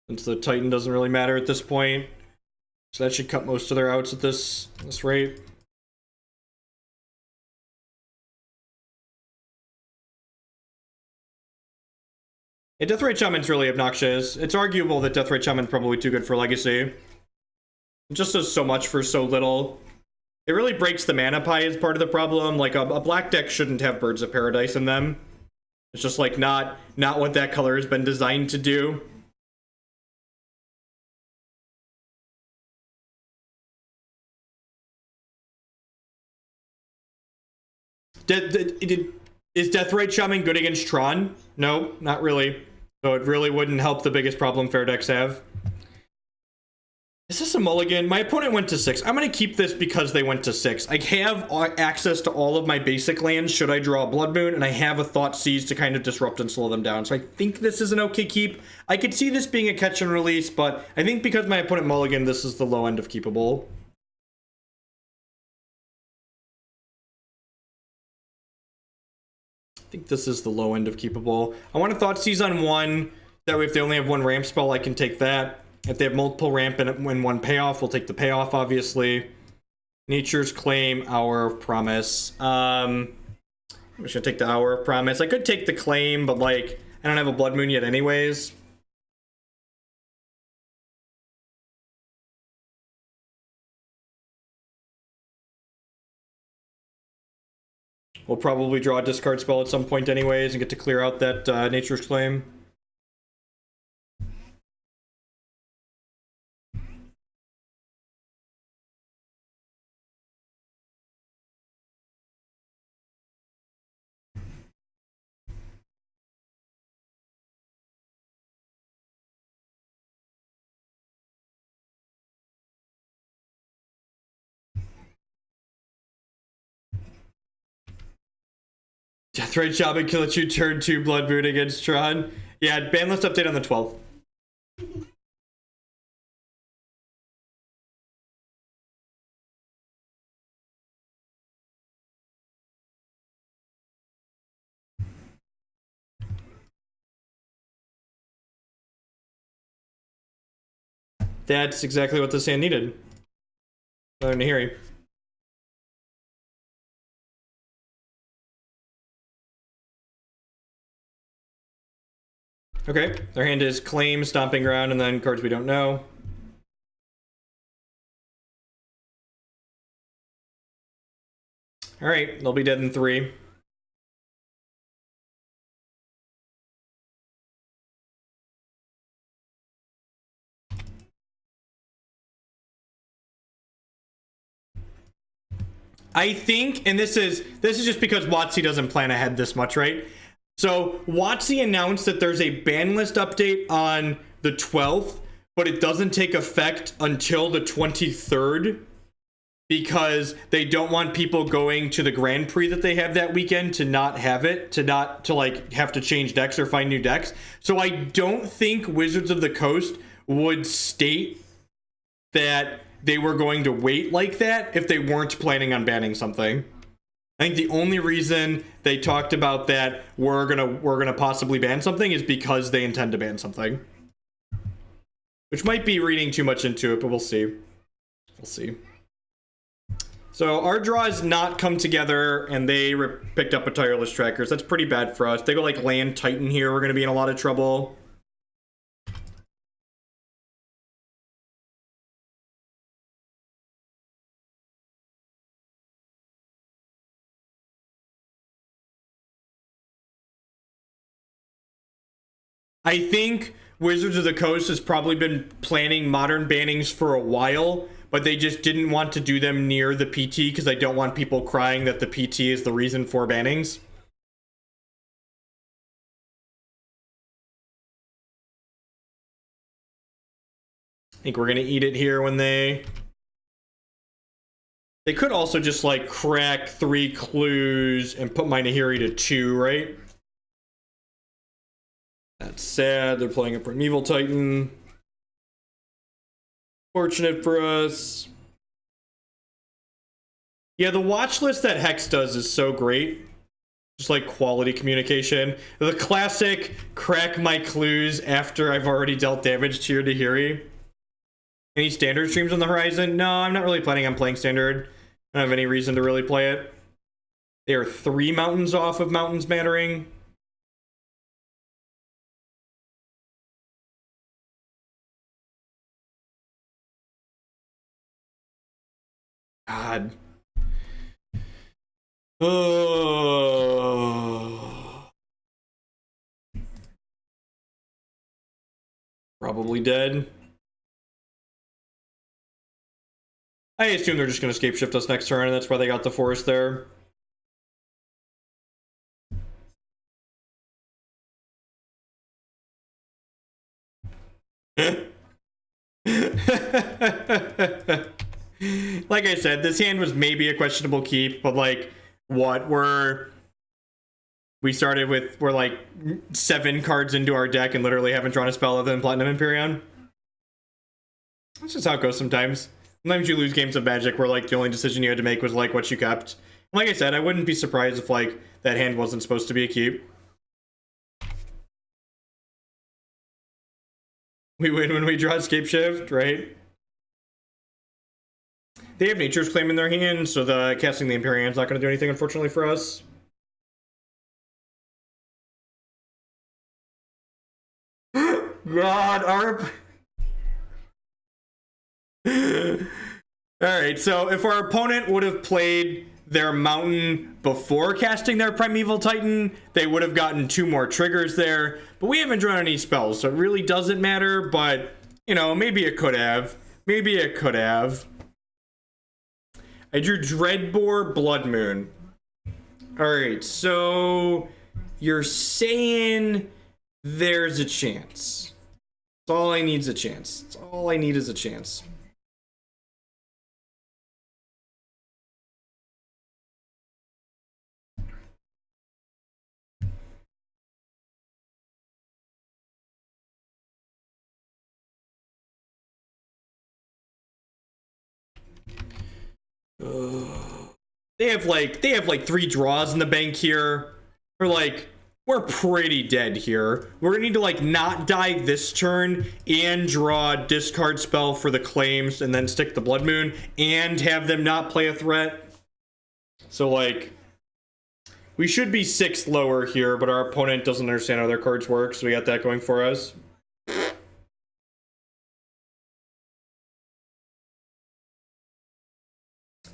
Speaker 1: Since the Titan doesn't really matter at this point. So that should cut most of their outs at this rate. Yeah, Deathrite Shaman's really obnoxious. It's arguable that Deathrite Shaman's probably too good for Legacy. It just does so much for so little. It really breaks the mana pie as part of the problem. Like, a black deck shouldn't have Birds of Paradise in them. It's just, like, not what that color has been designed to do. Is Deathrite Shaman good against Tron? No, not really. So it really wouldn't help the biggest problem fair decks have. Is this a mulligan? My opponent went to 6. I'm going to keep this because they went to 6. I have access to all of my basic lands should I draw a Blood Moon, and I have a Thoughtseize to kind of disrupt and slow them down. So I think this is an okay keep. I could see this being a catch and release, but I think because my opponent mulligan, this is the low end of keepable. I think this is the low end of keepable. I want to Thoughtseize on 1. That way if they only have 1 ramp spell, I can take that. If they have multiple ramp and when 1 payoff, we'll take the payoff, obviously. Nature's Claim, Hour of Promise. I'm just gonna take the Hour of Promise. I could take the Claim, but like, I don't have a Blood Moon yet anyways. We'll probably draw a discard spell at some point anyways and get to clear out that Nature's Claim. Deathrite Shaman kill you turn 2 Blood Moon against Tron. Yeah, ban list update on the 12th. That's exactly what this hand needed. Another Nahiri. Okay, their hand is Claim, Stomping Ground, and then cards we don't know. Alright, they'll be dead in 3. I think, and this is just because WotC doesn't plan ahead this much, right? So WotC announced that there's a ban list update on the 12th, but it doesn't take effect until the 23rd because they don't want people going to the Grand Prix that they have that weekend to not have it, to like have to change decks or find new decks. So I don't think Wizards of the Coast would state that they were going to wait like that if they weren't planning on banning something. I think the only reason they talked about that we're gonna possibly ban something is because they intend to ban something. Which might be reading too much into it, but we'll see. We'll see. So our draw has not come together, and they picked up a Tireless Trackers. That's pretty bad for us. They go like Land Titan here. We're gonna be in a lot of trouble. I think Wizards of the Coast has probably been planning modern bannings for a while, but they just didn't want to do them near the PT because they don't want people crying that the PT is the reason for bannings. I think we're gonna eat it here when they could also just like crack 3 clues and put my Nahiri to 2, right? That's sad. They're playing a Primeval Titan. Fortunate for us. Yeah, the watch list that Hex does is so great. Just like quality communication. The classic crack my clues after I've already dealt damage to your Nahiri. Any standard streams on the horizon? No, I'm not really planning on playing standard. I don't have any reason to really play it. They are 3 mountains off of Mountains Mattering. God. Oh. Probably dead. I assume they're just going to escape shift us next turn, and that's why they got the forest there. Like I said, this hand was maybe a questionable keep, but like, what? We're like 7 cards into our deck and literally haven't drawn a spell other than Platinum Emperion. That's just how it goes sometimes. Sometimes you lose games of Magic where like the only decision you had to make was like what you kept. Like I said, I wouldn't be surprised if like that hand wasn't supposed to be a keep. We win when we draw Escape Shift, right? They have Nature's Claim in their hand, so the casting the Emperion's not going to do anything, unfortunately, for us. God, ARP. Alright, so if our opponent would have played their mountain before casting their Primeval Titan, they would have gotten 2 more triggers there. But we haven't drawn any spells, so it really doesn't matter. But, you know, maybe it could have. Maybe it could have. I drew Dreadbore, Blood Moon. Alright, so you're saying there's a chance. That's all I need is a chance. That's all I need is a chance. They have like 3 draws in the bank here. Or like we're pretty dead here. We're gonna need to like not die this turn and draw a discard spell for the claims and then stick the Blood Moon and have them not play a threat. So like, we should be 6 lower here, but our opponent doesn't understand how their cards work, so we got that going for us.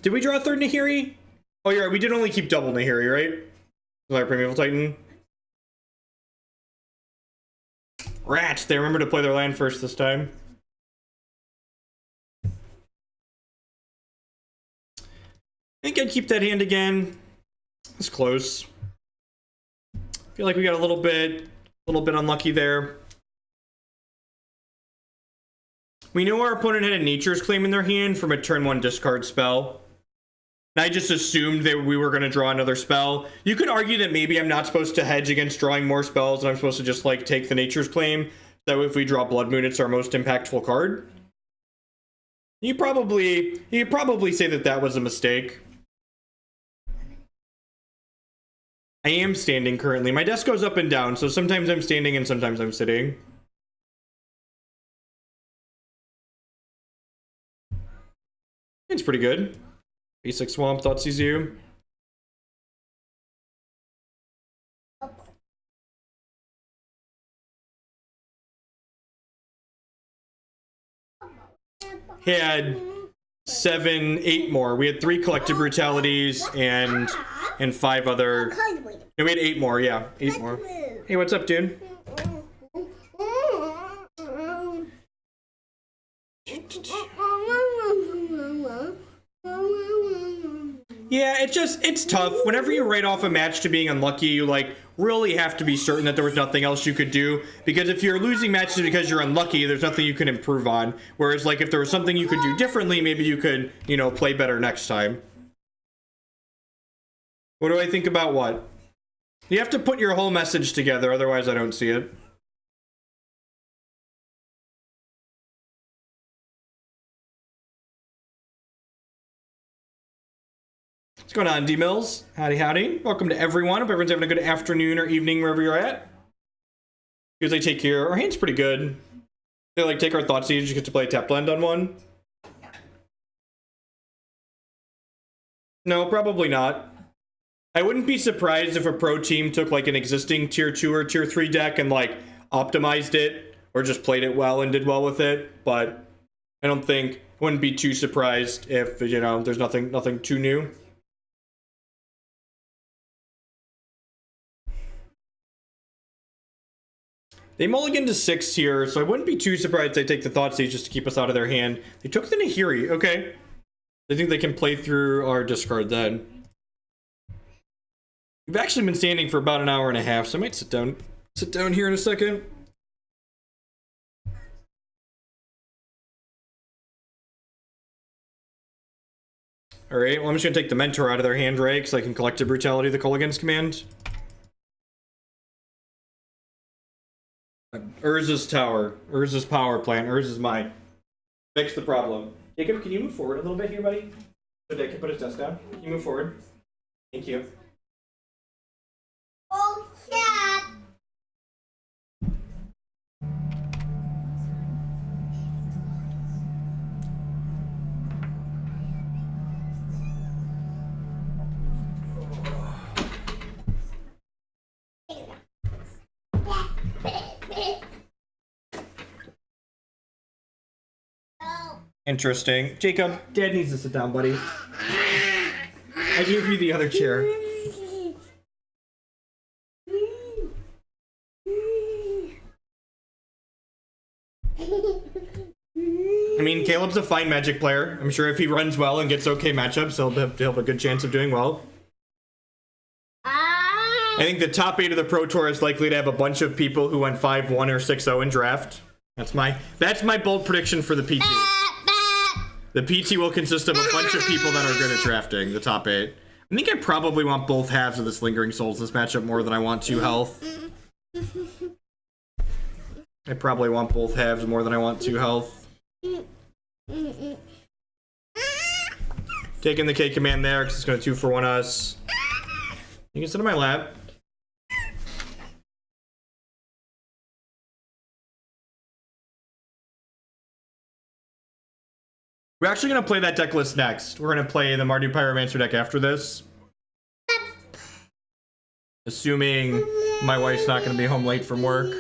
Speaker 1: Did we draw a third Nahiri? Oh, yeah, we did only keep double Nahiri, right? Our Primeval Titan. Rats, they remember to play their land first this time. I think I'd keep that hand again. That's close. Feel like we got a little bit unlucky there. We know our opponent had a Nature's Claim in their hand from a turn 1 discard spell. I just assumed that we were going to draw another spell. You could argue that maybe I'm not supposed to hedge against drawing more spells and I'm supposed to just like take the Nature's Claim. So if we draw Blood Moon, it's our most impactful card. You probably say that that was a mistake. I am standing currently. My desk goes up and down, so sometimes I'm standing and sometimes I'm sitting. It's pretty good. Basic Swamp, Thoughtseize you. Had 7, 8 more. We had 3 Collective Brutalities and 5 other. No, we had 8 more. Yeah, 8 more. Hey, what's up, dude? Yeah, it's tough. Whenever you write off a match to being unlucky, you like really have to be certain that there was nothing else you could do. Because if you're losing matches because you're unlucky, there's nothing you can improve on. Whereas like if there was something you could do differently, maybe you could, you know, play better next time. What do I think about what? You have to put your whole message together, otherwise I don't see it. What's going on, D-Mills? Howdy, howdy. Welcome to everyone. Hope everyone's having a good afternoon or evening wherever you're at. Because they take care. Our hand's pretty good. They like take our Thoughtseize, you get to play a tap blend on one. No, probably not. I wouldn't be surprised if a pro team took like an existing tier 2 or tier 3 deck and like optimized it or just played it well and did well with it, but I don't think, wouldn't be too surprised if, you know, there's nothing too new. They mulligan to 6 here, so I wouldn't be too surprised they take the Thoughtseize just to keep us out of their hand. They took the Nahiri, okay. I think they can play through our discard then. We've actually been standing for about an hour and a half, so I might sit down here in a second. Alright, well I'm just gonna take the Mentor out of their hand, right? Because I can Collective Brutality the Kolaghan's command. Urza's tower. Urza's power plant. Urza's mine. Fix the problem. Jacob, can you move forward a little bit here, buddy? So Dick can put his desk down. Can you move forward? Thank you.
Speaker 2: Oh, shit!
Speaker 1: Interesting. Jacob, Dad needs to sit down, buddy. I gave you the other chair. I mean, Caleb's a fine Magic player. I'm sure if he runs well and gets okay matchups, he'll have a good chance of doing well. I think the top 8 of the Pro Tour is likely to have a bunch of people who went 5-1 or 6-0 in draft. That's my bold prediction for the PT. The PT will consist of a bunch of people that are good at drafting, the top 8. I think I probably want both halves of this Lingering Souls this matchup more than I want 2 health. I probably want both halves more than I want 2 health. Taking the K command there because it's going to 2-for-1 us. You can sit on my lap. We're actually going to play that deck list next. We're going to play the Mardu Pyromancer deck after this. Assuming my wife's not going to be home late from work.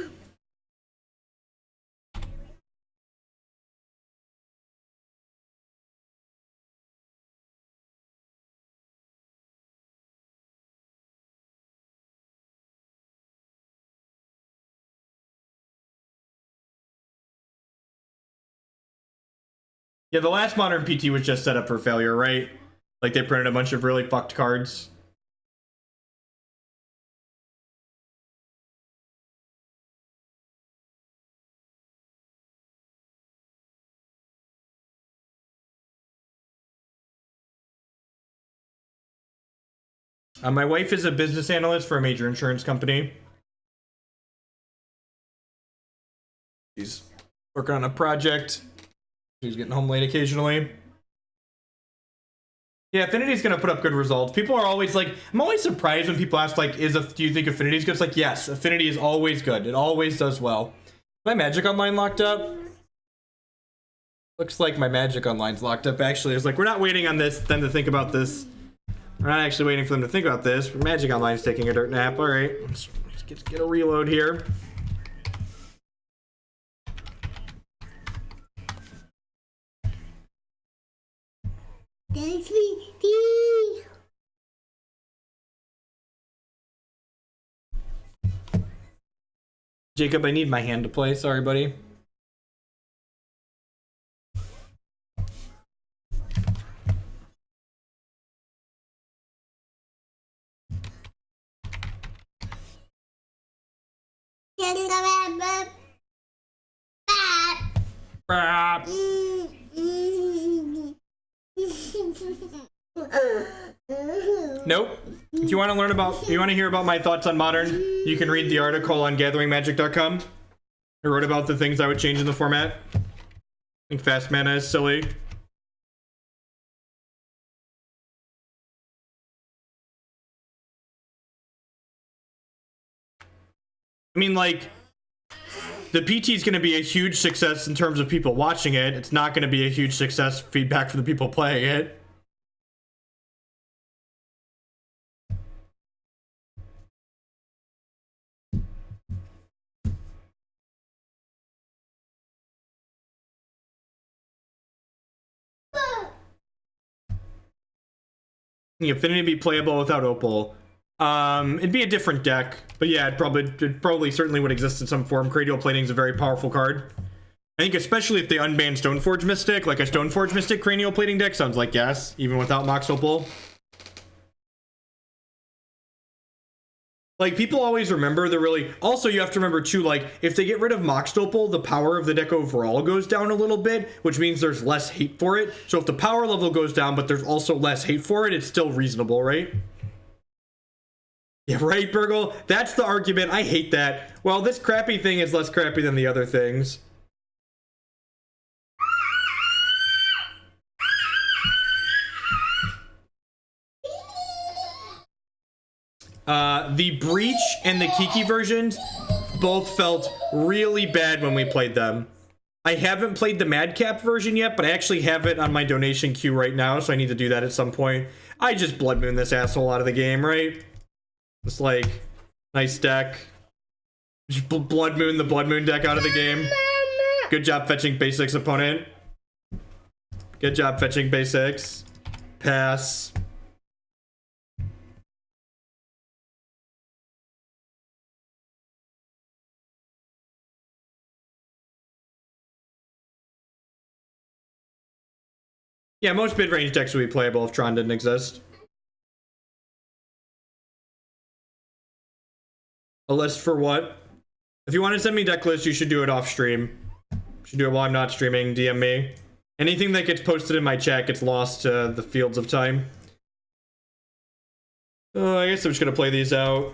Speaker 1: Yeah, the last Modern PT was just set up for failure, right? Like, they printed a bunch of really fucked cards. My wife is a business analyst for a major insurance company. She's working on a project. She's getting home late occasionally. Yeah, Affinity's gonna put up good results. People are always like, I'm always surprised when people ask, like, do you think Affinity's good? It's like, yes, Affinity is always good. It always does well. Is my Magic Online locked up? Looks like my Magic Online's locked up, actually. It's like, we're not waiting on them to think about this. We're not actually waiting for them to think about this. Magic Online's taking a dirt nap. All right, let's get a reload here. Jacob, I need my hand to play. Sorry, buddy. Nope. If you want to hear about my thoughts on Modern, you can read the article on gatheringmagic.com. I wrote about the things I would change in the format. I think fast mana is silly. I mean, like, the PT is going to be a huge success in terms of people watching it. It's not going to be a huge success feedback from the people playing it. The Affinity be playable without Opal. It'd be a different deck, but yeah, it probably certainly would exist in some form. Cranial Plating is a very powerful card. I think especially if they unban Stoneforge Mystic, like a Stoneforge Mystic Cranial Plating deck sounds like yes, even without Mox Opal. Like, people always remember the really... Also, you have to remember, too, like, if they get rid of Mox Opal, the power of the deck overall goes down a little bit, which means there's less hate for it. So if the power level goes down, but there's also less hate for it, it's still reasonable, right? Yeah, right, Burgle? That's the argument. I hate that. Well, this crappy thing is less crappy than the other things. The Breach and the Kiki versions both felt really bad when we played them. I haven't played the Madcap version yet, but I actually have it on my donation queue right now, so I need to do that at some point. I just Blood Moon this asshole out of the game, right? It's like, nice deck. Just Blood Moon the Blood Moon deck out of the game. Good job fetching basics, opponent. Good job fetching basics. Pass. Yeah, most mid-range decks would be playable if Tron didn't exist. A list for what? If you want to send me deck lists, you should do it off stream. You should do it while I'm not streaming. DM me. Anything that gets posted in my chat gets lost to the fields of time. I guess I'm just gonna play these out.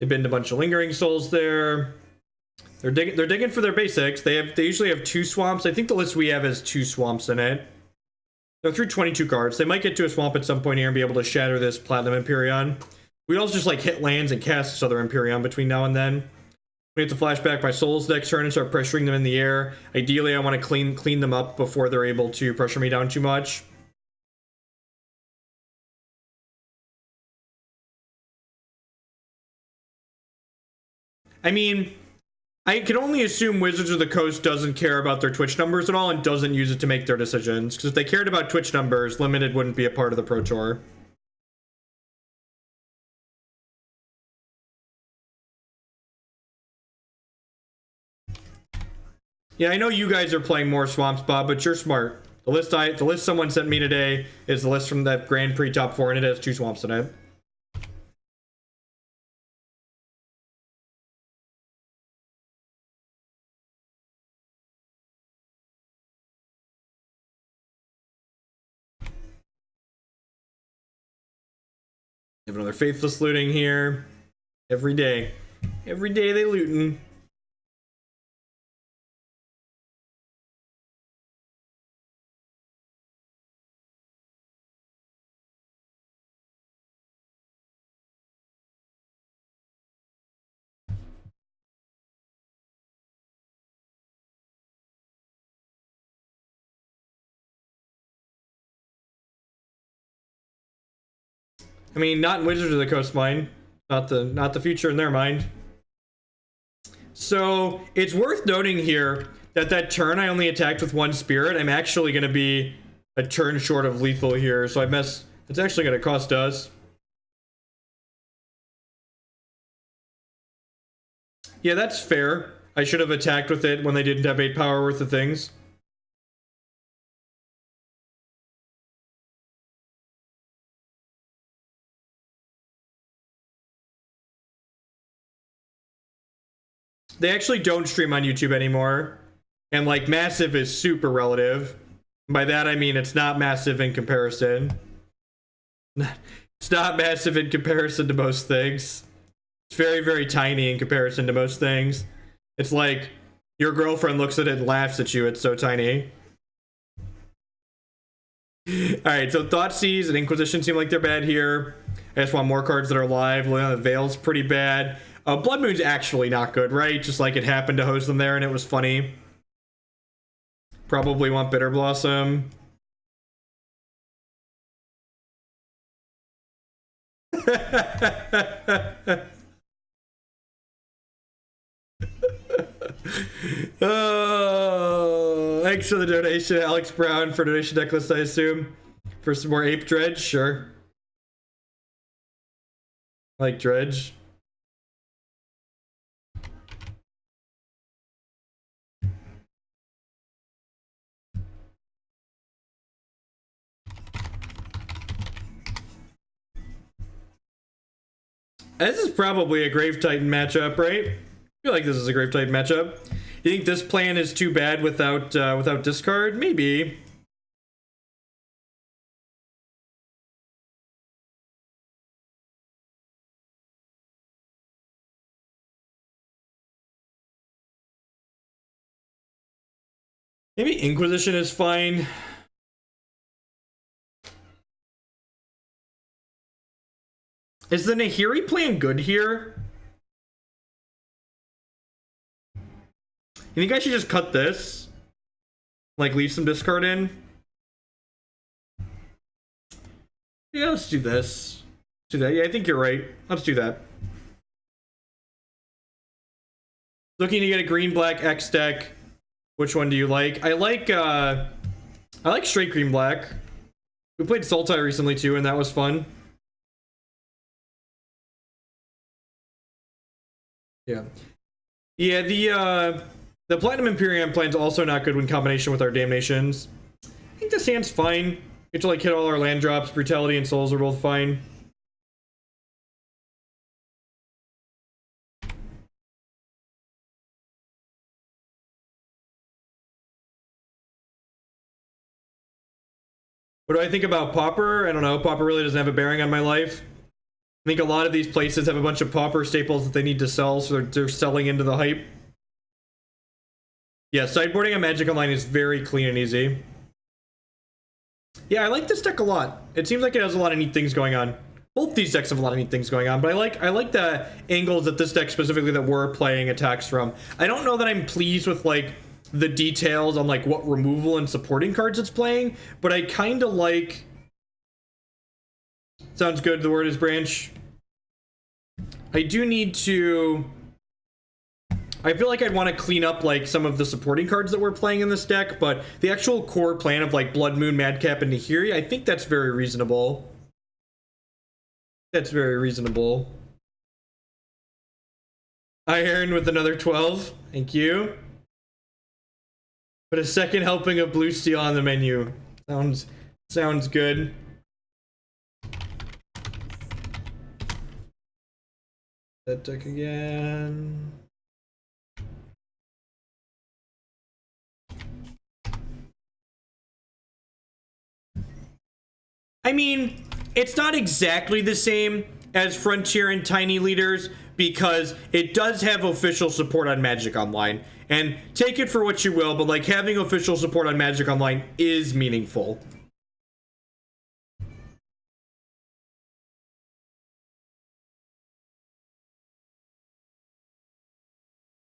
Speaker 1: They've been a bunch of Lingering Souls there. They're digging for their basics. They usually have 2 swamps. I think the list we have has 2 swamps in it. They're through 22 cards. They might get to a swamp at some point here and be able to shatter this Platinum Emperion. We also just like hit lands and cast this other Emperion between now and then. We have to flashback my Souls next turn and start pressuring them in the air. Ideally, I want to clean them up before they're able to pressure me down too much. I mean, I can only assume Wizards of the Coast doesn't care about their Twitch numbers at all and doesn't use it to make their decisions. Because if they cared about Twitch numbers, Limited wouldn't be a part of the Pro Tour. Yeah, I know you guys are playing more Swamps, Bob, but you're smart. The list someone sent me today is the list from that Grand Prix top 4, and it has 2 Swamps in it. We have another Faithless Looting here. Every day. Every day they looting. I mean, not in Wizards of the Coast mind. Not the future in their mind. So, it's worth noting here that turn I only attacked with 1 spirit. I'm actually going to be a turn short of lethal here. So it's actually going to cost us. Yeah, that's fair. I should have attacked with it when they didn't have 8 power worth of things. They actually don't stream on YouTube anymore. And like massive is super relative. By that I mean it's not massive in comparison. It's not massive in comparison to most things. It's very, very tiny in comparison to most things. It's like your girlfriend looks at it and laughs at you. It's so tiny. Alright, so Thoughtseize and Inquisition seem like they're bad here. I just want more cards that are live. Liliana Veil's pretty bad. Blood Moon's actually not good, right? Just like it happened to host them there and it was funny. Probably want Bitterblossom. Oh, thanks for the donation, Alex Brown, for donation decklist, I assume. For some more Ape Dredge, sure. I like Dredge. This is probably a Grave Titan matchup, right? I feel like this is a Grave Titan matchup. You think this plan is too bad without discard? Maybe. Maybe Inquisition is fine. Is the Nahiri plan good here? You think I should just cut this? Like, leave some discard in? Yeah, let's do this. Let's do that. Yeah, I think you're right. Let's do that. Looking to get a green-black X deck. Which one do you like? I like straight green-black. We played Sultai recently, too, and that was fun. Yeah. Yeah, the Platinum Emperion plan's also not good in combination with our Damnations. I think this hand's fine. We have to like hit all our land drops. Brutality and Souls are both fine. What do I think about Pauper? I don't know. Pauper really doesn't have a bearing on my life. I think a lot of these places have a bunch of pauper staples that they need to sell, so they're selling into the hype. Yeah, sideboarding on Magic Online is very clean and easy. Yeah, I like this deck a lot. It seems like it has a lot of neat things going on. Both these decks have a lot of neat things going on, but I like the angles that this deck specifically that we're playing attacks from. I don't know that I'm pleased with like the details on like what removal and supporting cards it's playing, but I kind of like... Sounds good, the word is branch. I do need to... I feel like I'd want to clean up like some of the supporting cards that we're playing in this deck, but the actual core plan of like Blood Moon, Madcap, and Nahiri, I think that's very reasonable. That's very reasonable. Iron with another 12. Thank you. Put a second helping of blue steel on the menu. Sounds good. That deck again. I mean, it's not exactly the same as Frontier and Tiny Leaders because it does have official support on Magic Online. And take it for what you will, but like having official support on Magic Online is meaningful.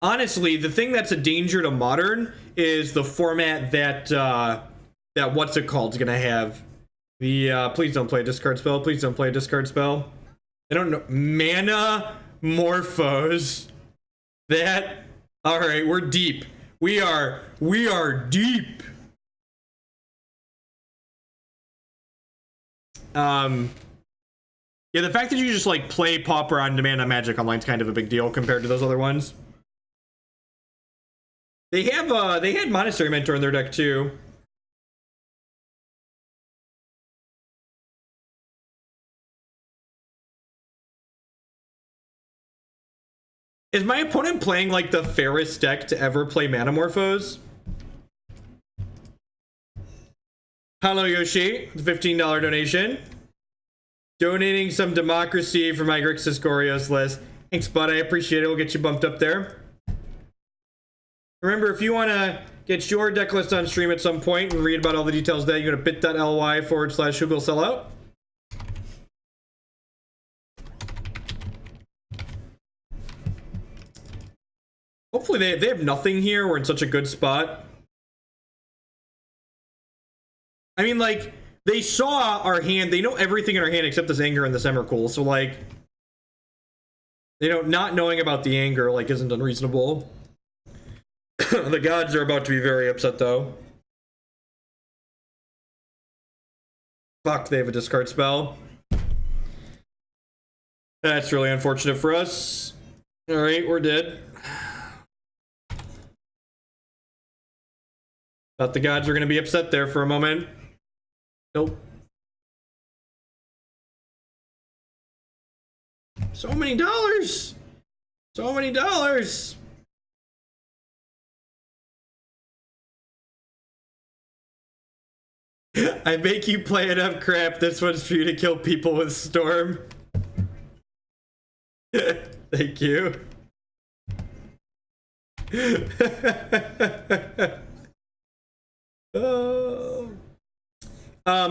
Speaker 1: Honestly, the thing that's a danger to Modern is the format that what's it called is gonna have. The please don't play a discard spell. Please don't play a discard spell. I don't know. Mana Morphos. That. All right, we're deep. We are deep. Yeah, the fact that you just like play Pauper on demand on Magic Online is kind of a big deal compared to those other ones. They had Monastery Mentor in their deck too. Is my opponent playing like the fairest deck to ever play Manamorphose? Hello Yoshi, $15 donation. Donating some democracy for my Grixis Gorios list. Thanks bud, I appreciate it. We'll get you bumped up there. Remember, if you want to get your deck list on stream at some point and read about all the details there, you go to bit.ly/whogosellout. Hopefully they have nothing here. We're in such a good spot. I mean, like, they saw our hand. They know everything in our hand except this anger and this Emrakul. So, like, you know, not knowing about the anger, like, isn't unreasonable. The gods are about to be very upset, though. Fuck, they have a discard spell. That's really unfortunate for us. Alright, we're dead. Thought the gods were going to be upset there for a moment. Nope. So many dollars! So many dollars! I make you play enough crap. This one's for you to kill people with Storm. Thank you.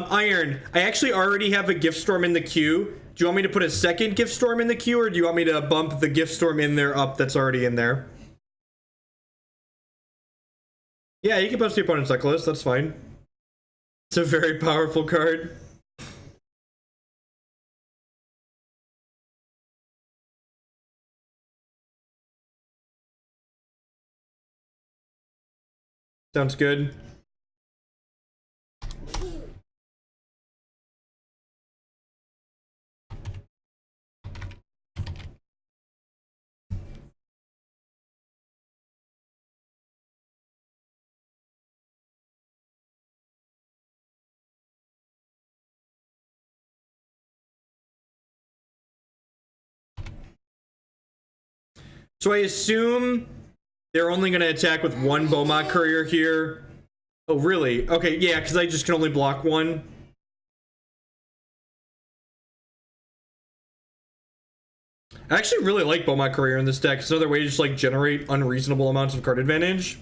Speaker 1: Iron, I actually already have a gift storm in the queue. Do you want me to put a second gift storm in the queue, or do you want me to bump the gift storm in there up that's already in there? Yeah, you can post the opponent's deck list, that's fine. It's a very powerful card. Sounds good. So I assume they're only going to attack with one Beaumont Courier here. Oh, really? Okay, yeah, because I just can only block one. I actually really like Beaumont Courier in this deck. It's another way to just like generate unreasonable amounts of card advantage.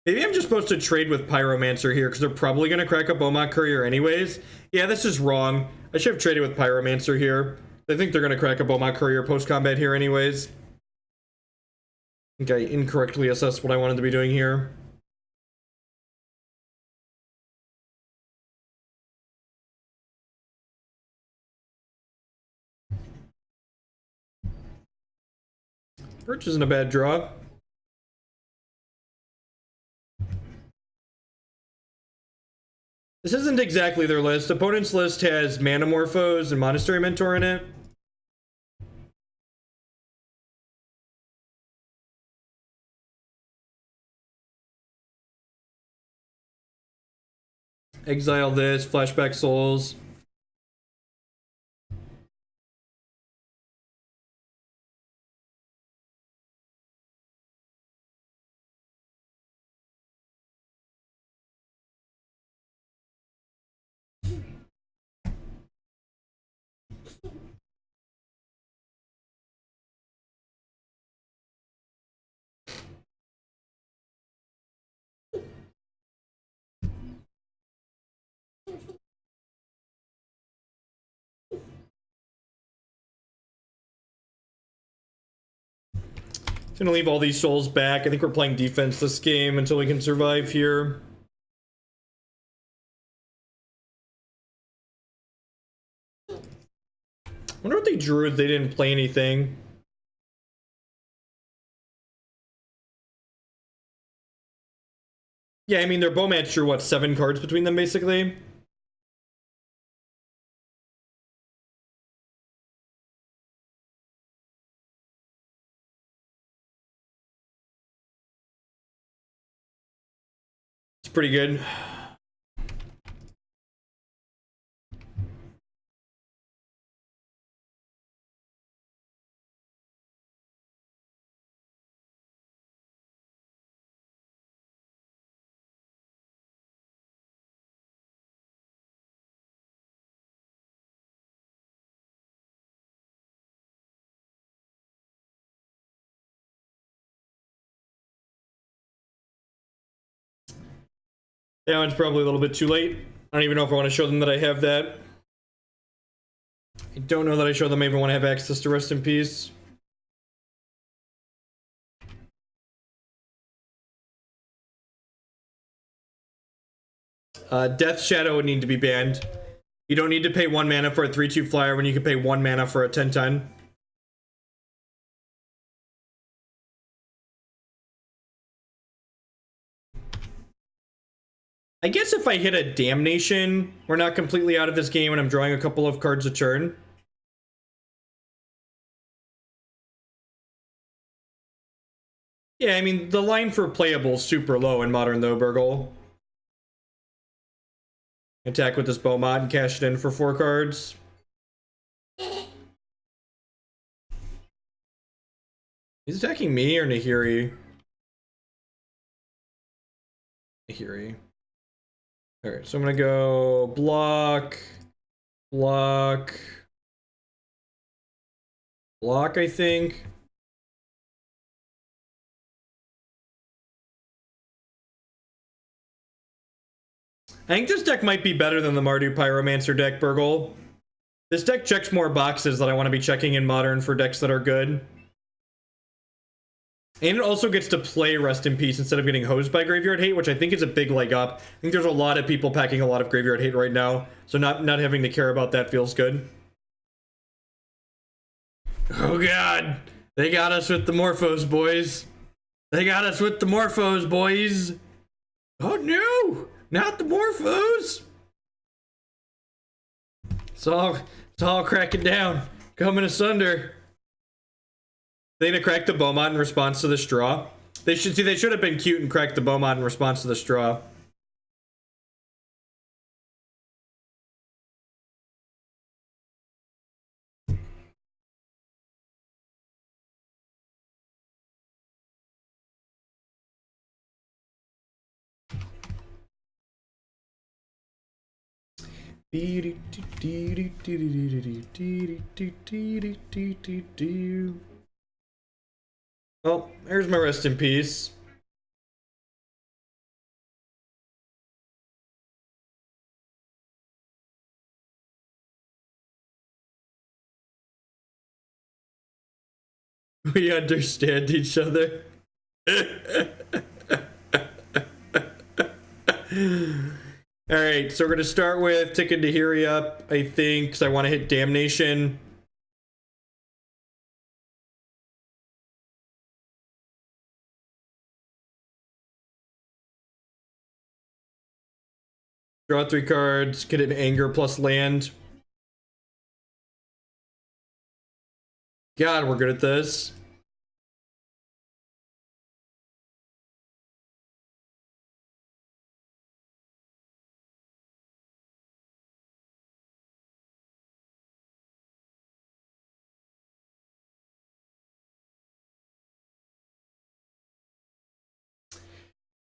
Speaker 1: Maybe I'm just supposed to trade with Pyromancer here because they're probably going to crack a Beaumont Courier anyways. Yeah, this is wrong. I should have traded with Pyromancer here. I think they're going to crack a Beaumont Courier post-combat here anyways. I think I incorrectly assessed what I wanted to be doing here. Birch isn't a bad draw. This isn't exactly their list. Opponent's list has Manamorphose and Monastery Mentor in it. Exile this, Flashback Souls. Gonna leave all these souls back. I think we're playing defense this game until we can survive here. Wonder what they drew if they didn't play anything. Yeah, I mean, their Bowmats drew, what, 7 cards between them, basically? It's pretty good. Yeah, it's probably a little bit too late. I don't even know if I want to show them that I have that. I don't know that I show them I even want to have access to Rest in Peace. Death Shadow would need to be banned. You don't need to pay 1 mana for a 3/2 flyer when you can pay 1 mana for a 10/10. I guess if I hit a Damnation, we're not completely out of this game and I'm drawing a couple of cards a turn. Yeah, I mean, the line for playable is super low in Modern though, Burgle. Attack with this Beaumont and cash it in for 4 cards. He's attacking me or Nahiri? Nahiri. Alright, so I'm gonna go block, block, block, I think. I think this deck might be better than the Mardu Pyromancer deck, Burgle. This deck checks more boxes that I want to be checking in Modern for decks that are good. And it also gets to play Rest in Peace instead of getting hosed by Graveyard Hate, which I think is a big leg up. I think there's a lot of people packing a lot of Graveyard Hate right now, so not having to care about that feels good. Oh god! They got us with the Morphos, boys! They got us with the Morphos, boys! Oh no! Not the Morphos! It's all cracking down. Coming asunder. They gonna crack the Beaumont in response to the straw? They should have been cute and cracked the Beaumont in response to the straw. Well, there's my rest in peace. We understand each other. Alright, so we're gonna start with ticking Nahiri up, I think, because I want to hit Damnation. Draw 3 cards, get an Anger plus land. God, we're good at this.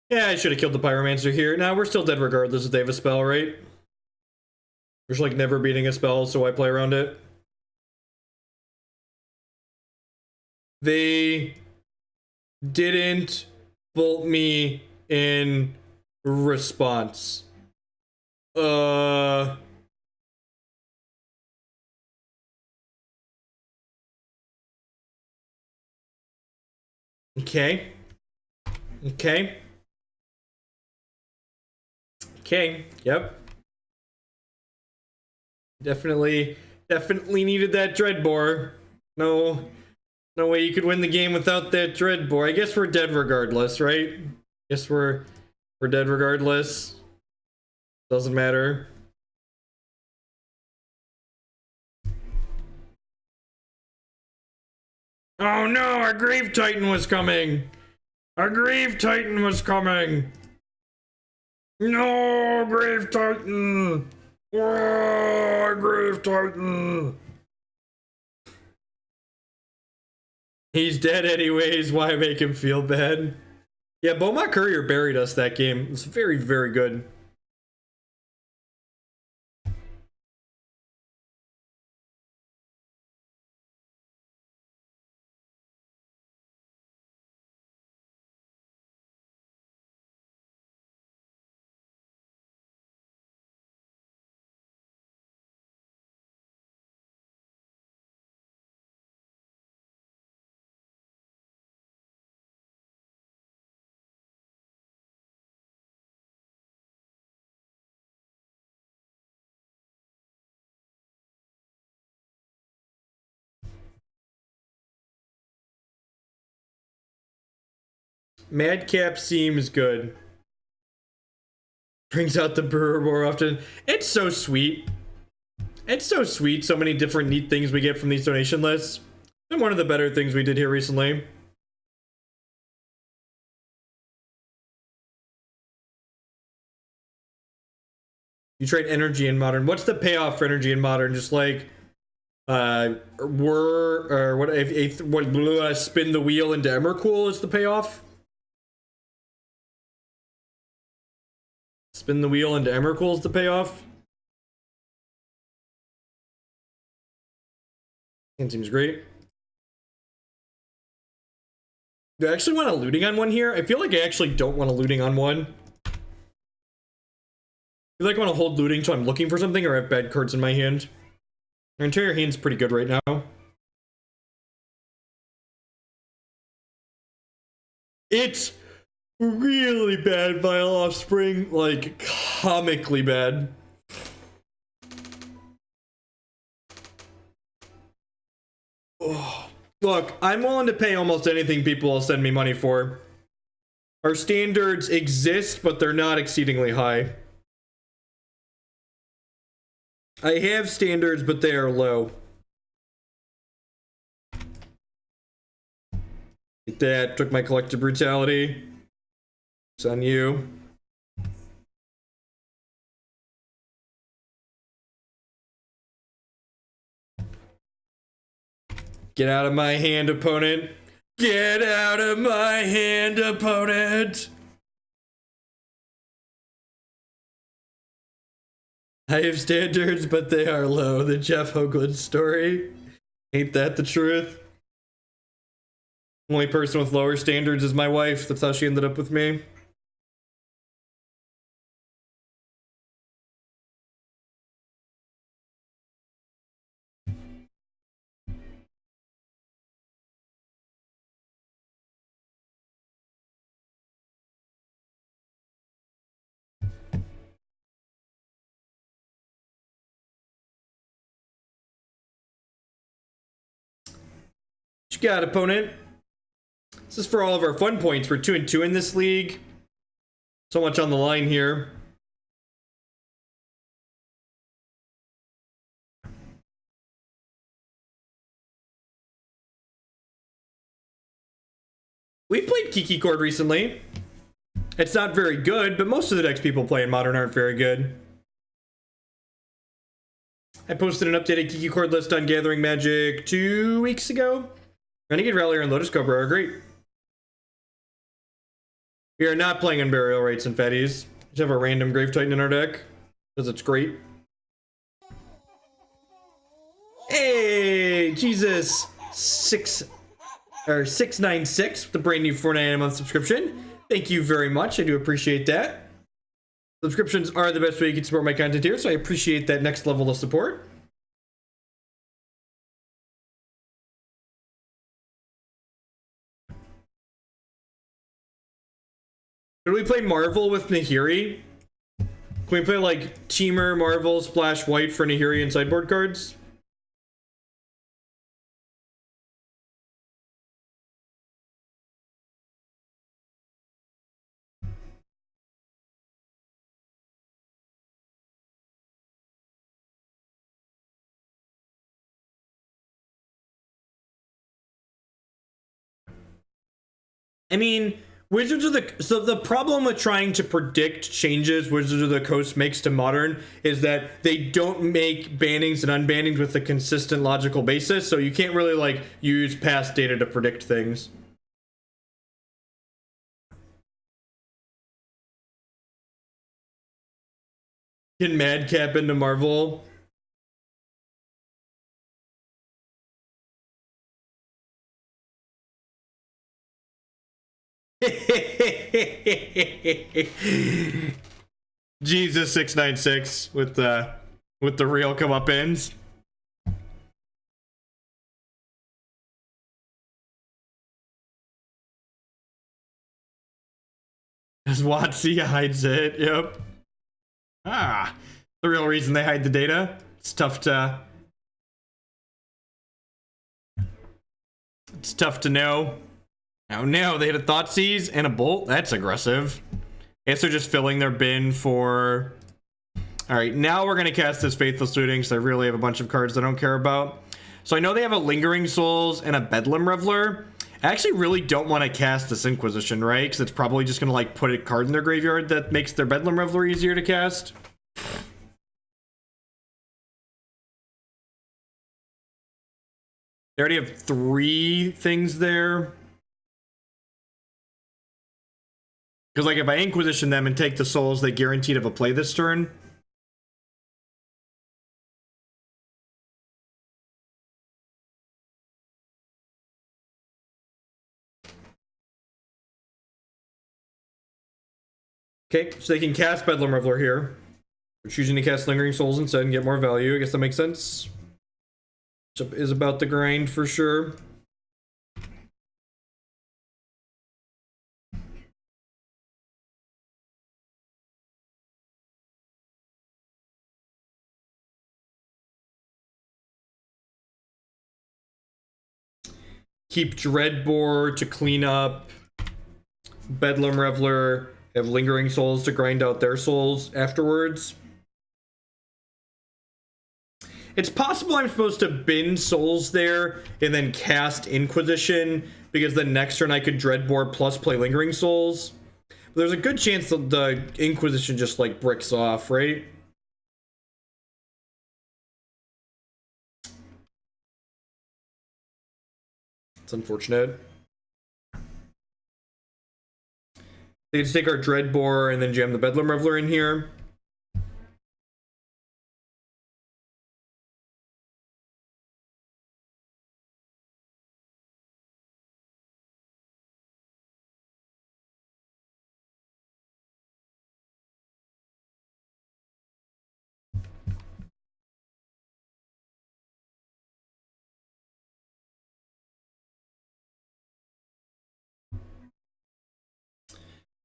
Speaker 1: Yeah, I should have killed the Pyromancer here. Now we're still dead regardless if they have a spell, right? We're just like never beating a spell, so I play around it. They didn't bolt me in response. Okay. Okay. Okay. Yep. Definitely needed that Dreadbore. No way you could win the game without that Dreadbore. I guess we're dead regardless, right? Guess we're dead regardless. Doesn't matter. Oh no, our Grave Titan was coming! Our Grave Titan was coming! No, Grave Titan! Oh, Grave Titan! He's dead anyways, why make him feel bad? Yeah, Beaumont Courier buried us that game. It's very, very good. Madcap seems good. Brings out the brewer more often. It's so sweet. It's so sweet. So many different neat things we get from these donation lists. And one of the better things we did here recently. You trade energy in modern. What's the payoff for energy in modern? Just like spin the wheel into Emrakul is the payoff. Spin the wheel into Emrakul is the payoff. That seems great. Do I actually want a looting on one here? I feel like I actually don't want a looting on one. I feel like I want to hold looting until I'm looking for something or have bad cards in my hand. My entire hand's pretty good right now. It's really bad, Vile Offspring. Like, comically bad. Oh. Look, I'm willing to pay almost anything people will send me money for. Our standards exist, but they're not exceedingly high. I have standards, but they are low. Like that, took my Collective Brutality. It's on you. Get out of my hand, opponent. Get out of my hand, opponent. I have standards, but they are low. The Jeff Hoagland story. Ain't that the truth? Only person with lower standards is my wife. That's how she ended up with me. What you got, opponent? This is for all of our fun points. We're 2-2 in this league. So much on the line here. We've played Kiki Chord recently. It's not very good, but most of the decks people play in Modern aren't very good. I posted an updated Kiki Chord list on Gathering Magic 2 weeks ago. Renegade Rallier and Lotus Cobra are great. We are not playing Unburial Rites and Fetties. We just have a random Grave Titan in our deck, because it's great. Hey, Jesus. 696 with the brand new $4.99 a month subscription. Thank you very much. I do appreciate that. Subscriptions are the best way you can support my content here, so I appreciate that next level of support. Could we play Marvel with Nahiri? Can we play like Teamer, Marvel, Splash White for Nahiri and sideboard cards? I mean, Wizards of the... So the problem with trying to predict changes Wizards of the Coast makes to Modern is that they don't make bannings and unbannings with a consistent logical basis, so you can't really, like, use past data to predict things. Can Madcap into Marvel? Jesus 696 with the real comeuppance. As WotC hides it, yep. Ah, the real reason they hide the data. It's tough to know. Oh no, they hit a Thoughtseize and a Bolt. That's aggressive. I guess they're just filling their bin for... Alright, now we're going to cast this Faithless Looting, because I really have a bunch of cards I don't care about. So I know they have a Lingering Souls and a Bedlam Reveler. I actually really don't want to cast this Inquisition, right? Because it's probably just going to like put a card in their graveyard that makes their Bedlam Reveler easier to cast. They already have 3 things there. Because, like, if I Inquisition them and take the souls, they guaranteed have a play this turn. Okay, so they can cast Bedlam Reveler here. We're choosing to cast Lingering Souls instead and get more value. I guess that makes sense. Which is about the grind for sure. Keep Dreadbore to clean up. Bedlam Reveler. Have Lingering Souls to grind out their souls afterwards. It's possible I'm supposed to bin souls there and then cast Inquisition, because the next turn I could Dreadbore plus play Lingering Souls. But there's a good chance that the Inquisition just like bricks off, right? It's unfortunate. They just take our Dreadbore and then jam the Bedlam Reveler in here.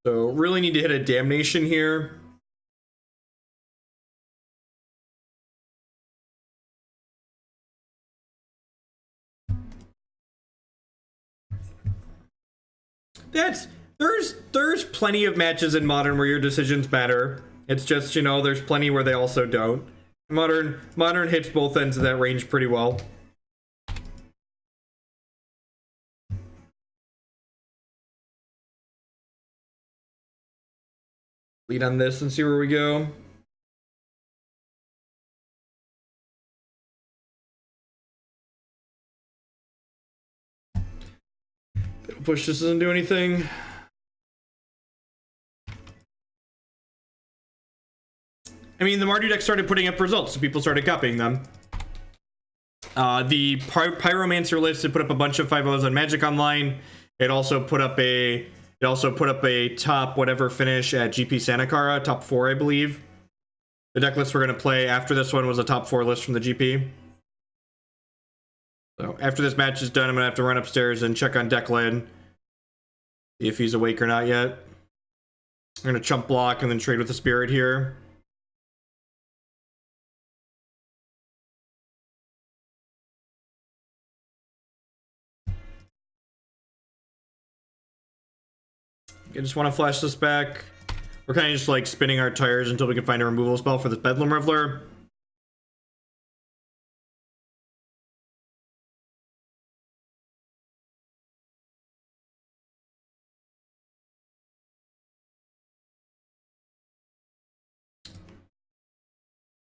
Speaker 1: So really need to hit a Damnation here. There's plenty of matches in Modern where your decisions matter. It's just, you know, there's plenty where they also don't. Modern hits both ends of that range pretty well. Lead on this and see where we go. Push just doesn't do anything. I mean, the Mardu deck started putting up results, so people started copying them. The Pyromancer list had put up a bunch of 5-0s on Magic Online. It also put up a top whatever finish at GP Santa Cara, top 4, I believe. The deck list we're gonna play after this one was a top 4 list from the GP. So after this match is done, I'm gonna have to run upstairs and check on Declan. See if he's awake or not yet. I'm gonna chump block and then trade with the Spirit here. I just want to flash this back. We're kind of just like spinning our tires until we can find a removal spell for this Bedlam Reveler.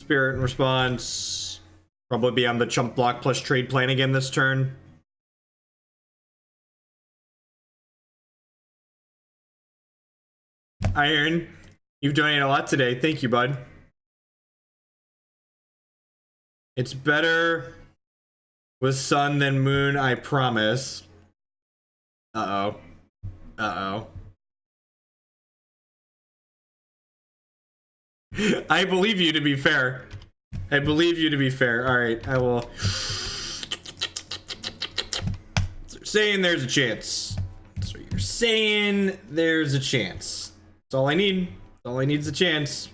Speaker 1: Spirit in response. Probably be on the chump block plus trade plan again this turn. Iron, you've donated a lot today. Thank you, bud. It's better with sun than moon, I promise. Uh-oh. Uh-oh. I believe you, to be fair. I believe you, to be fair. All right, I will. So you're saying there's a chance. So you're saying there's a chance. That's all I need. All I need is a chance.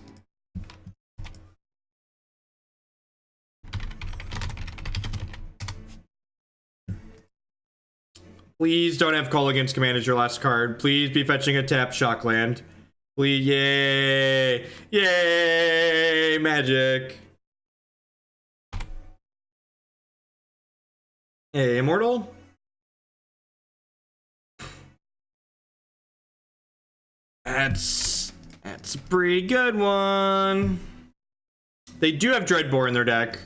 Speaker 1: Please don't have call against command as your last card. Please be fetching a tap Shockland. Please, yay! Yay! Magic. Hey, Immortal? That's a pretty good one. They do have Dreadbore in their deck.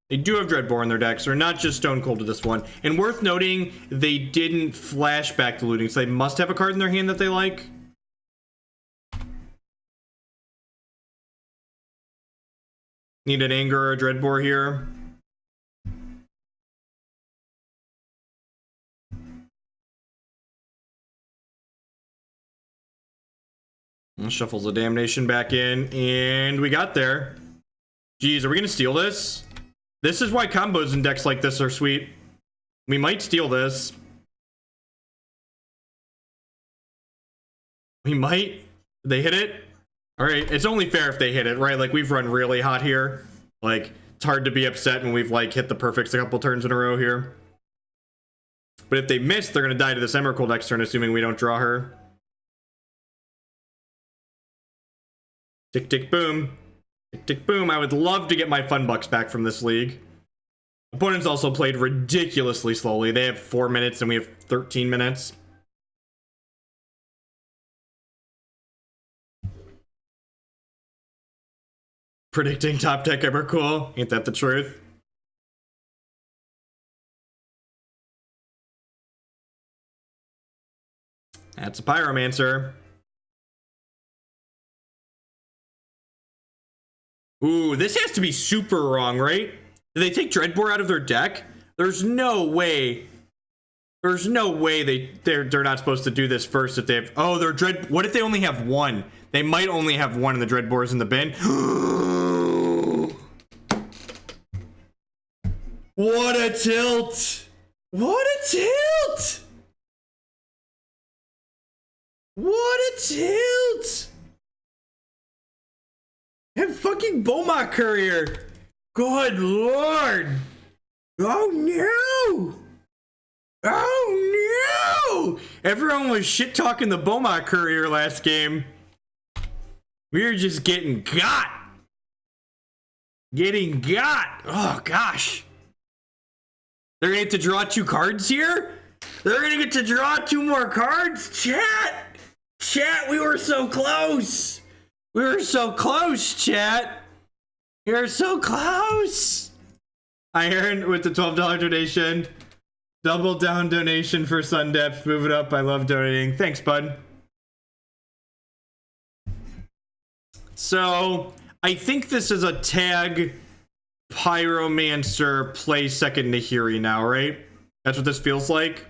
Speaker 1: They do have Dreadbore in their deck, so they're not just Stone Cold to this one. And worth noting, they didn't flash back to looting, so they must have a card in their hand that they like. Need an Anger or a Dreadbore here. Shuffles the Damnation back in, and we got there. Jeez, are we gonna steal this? This is why combos in decks like this are sweet. We might steal this. We might. They hit it? Alright, it's only fair if they hit it, right? Like, we've run really hot here. Like, it's hard to be upset when we've, like, hit the perfects a couple turns in a row here. But if they miss, they're gonna die to this Emrakul next turn, assuming we don't draw her. Tick, tick, boom. Tick, tick, boom. I would love to get my fun bucks back from this league. Opponents also played ridiculously slowly. They have 4 minutes and we have 13 minutes. Predicting top deck Emrakul. Ain't that the truth? That's a Pyromancer. Ooh, this has to be super wrong, right? Did they take Dreadbore out of their deck? There's no way. There's no way they're not supposed to do this first if they have. Oh, they're Dread. What if they only have one? They might only have one and the Dreadbore's in the bin. What a tilt! What a tilt! What a tilt! a fucking Beaumont courier. Good lord. Oh no. Oh no. Everyone was shit talking the Beaumont courier last game. We were just getting got. Getting got. Oh gosh. They're gonna get to draw 2 cards here? They're gonna get to draw 2 more cards? Chat! Chat, we were so close! We were so close, chat! We were so close! Iron with the $12 donation. Double down donation for Sundepth. Move it up. I love donating. Thanks, bud. So, I think this is a tag Pyromancer play second Nahiri now, right? That's what this feels like.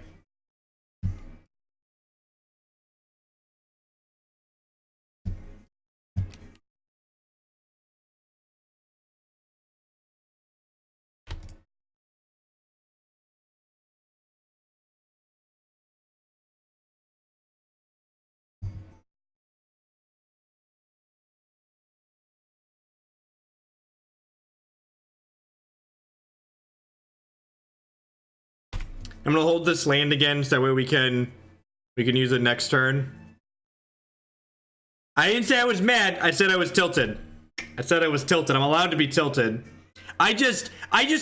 Speaker 1: I'm gonna hold this land again so that way we can use it next turn. I didn't say I was mad. I said I was tilted. I said I was tilted. I'm allowed to be tilted. I just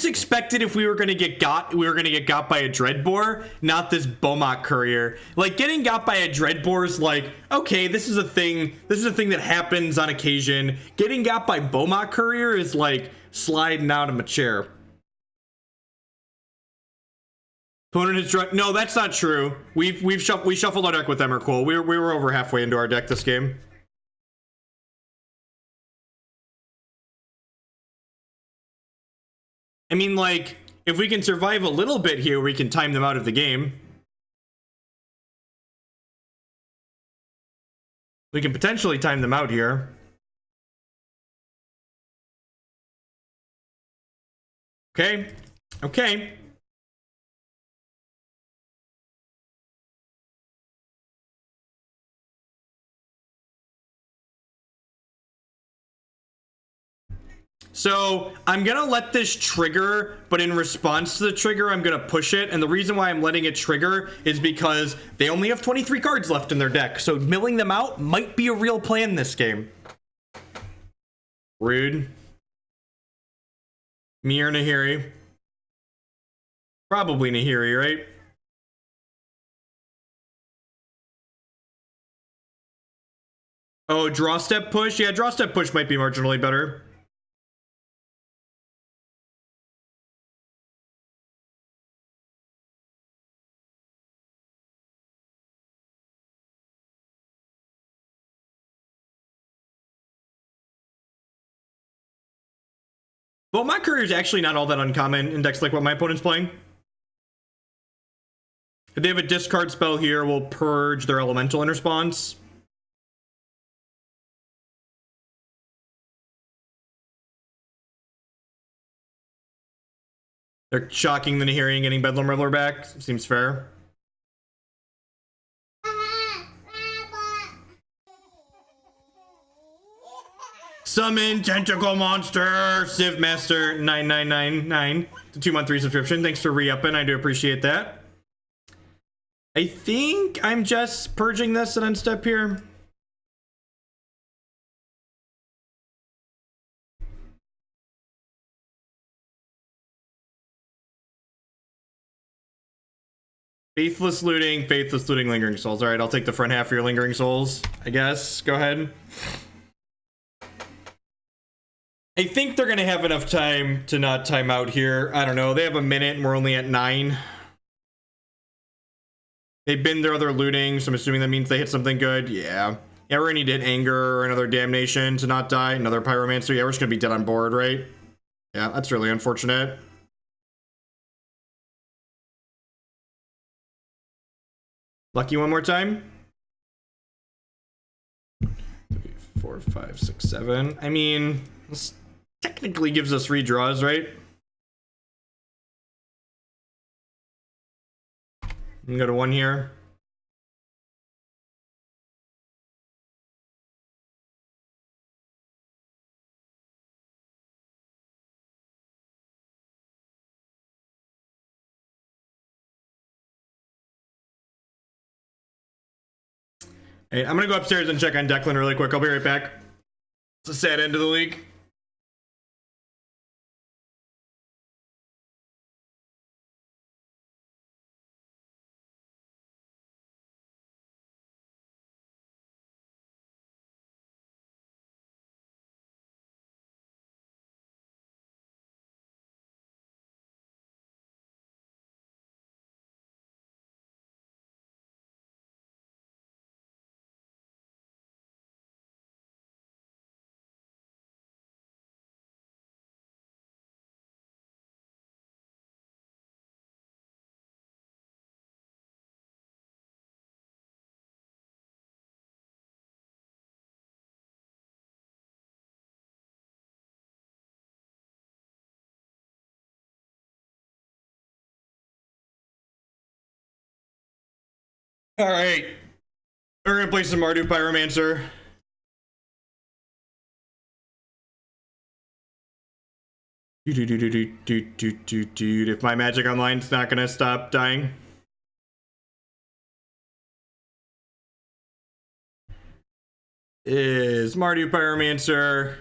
Speaker 1: expected if we were gonna get got, we were gonna get got by a Dreadbore, not this Beaumont courier. Like getting got by a Dreadbore is like, okay, this is a thing. This is a thing that happens on occasion. Getting got by Beaumont courier is like sliding out of a chair. Opponent is drawn. No, that's not true. We shuffled our deck with Emrakul. We were over halfway into our deck this game. I mean, like, if we can survive a little bit here, we can time them out of the game. We can potentially time them out here. Okay. Okay. So I'm gonna let this trigger, but in response to the trigger, I'm gonna push it. And the reason why I'm letting it trigger is because they only have 23 cards left in their deck. So milling them out might be a real plan this game. Rude. Mir Nahiri. Probably Nahiri, right? Oh, draw step push? Yeah, draw step push might be marginally better. Well, my courier is actually not all that uncommon in decks like what my opponent's playing. If they have a discard spell here, we'll purge their elemental in response. They're shocking the Nahiri and getting Bedlam Reveler back. Seems fair. Summon Tentacle Monster! Civ Master 9999. The 2-month subscription. Thanks for re-upping. I do appreciate that. I think I'm just purging this and unstep here. Faithless Looting, Faithless Looting, Lingering Souls. Alright, I'll take the front half of your Lingering Souls, I guess. Go ahead. I think they're gonna have enough time to not time out here. I don't know. They have a minute and we're only at 9. They've been their other looting, so I'm assuming that means they hit something good. Yeah. Yeah, we're gonna need to hit Anger or another Damnation to not die. Another Pyromancer. Yeah, we're just gonna be dead on board, right? Yeah, that's really unfortunate. Lucky one more time. 3, 4, 5, 6, 7. I mean, this technically gives us redraws, right? I'm gonna go to 1 here. Hey, I'm gonna go upstairs and check on Declan really quick. I'll be right back. It's a sad end of the league. All right, we're gonna play some Mardu Pyromancer. If my magic online's not gonna stop dying. Is Mardu Pyromancer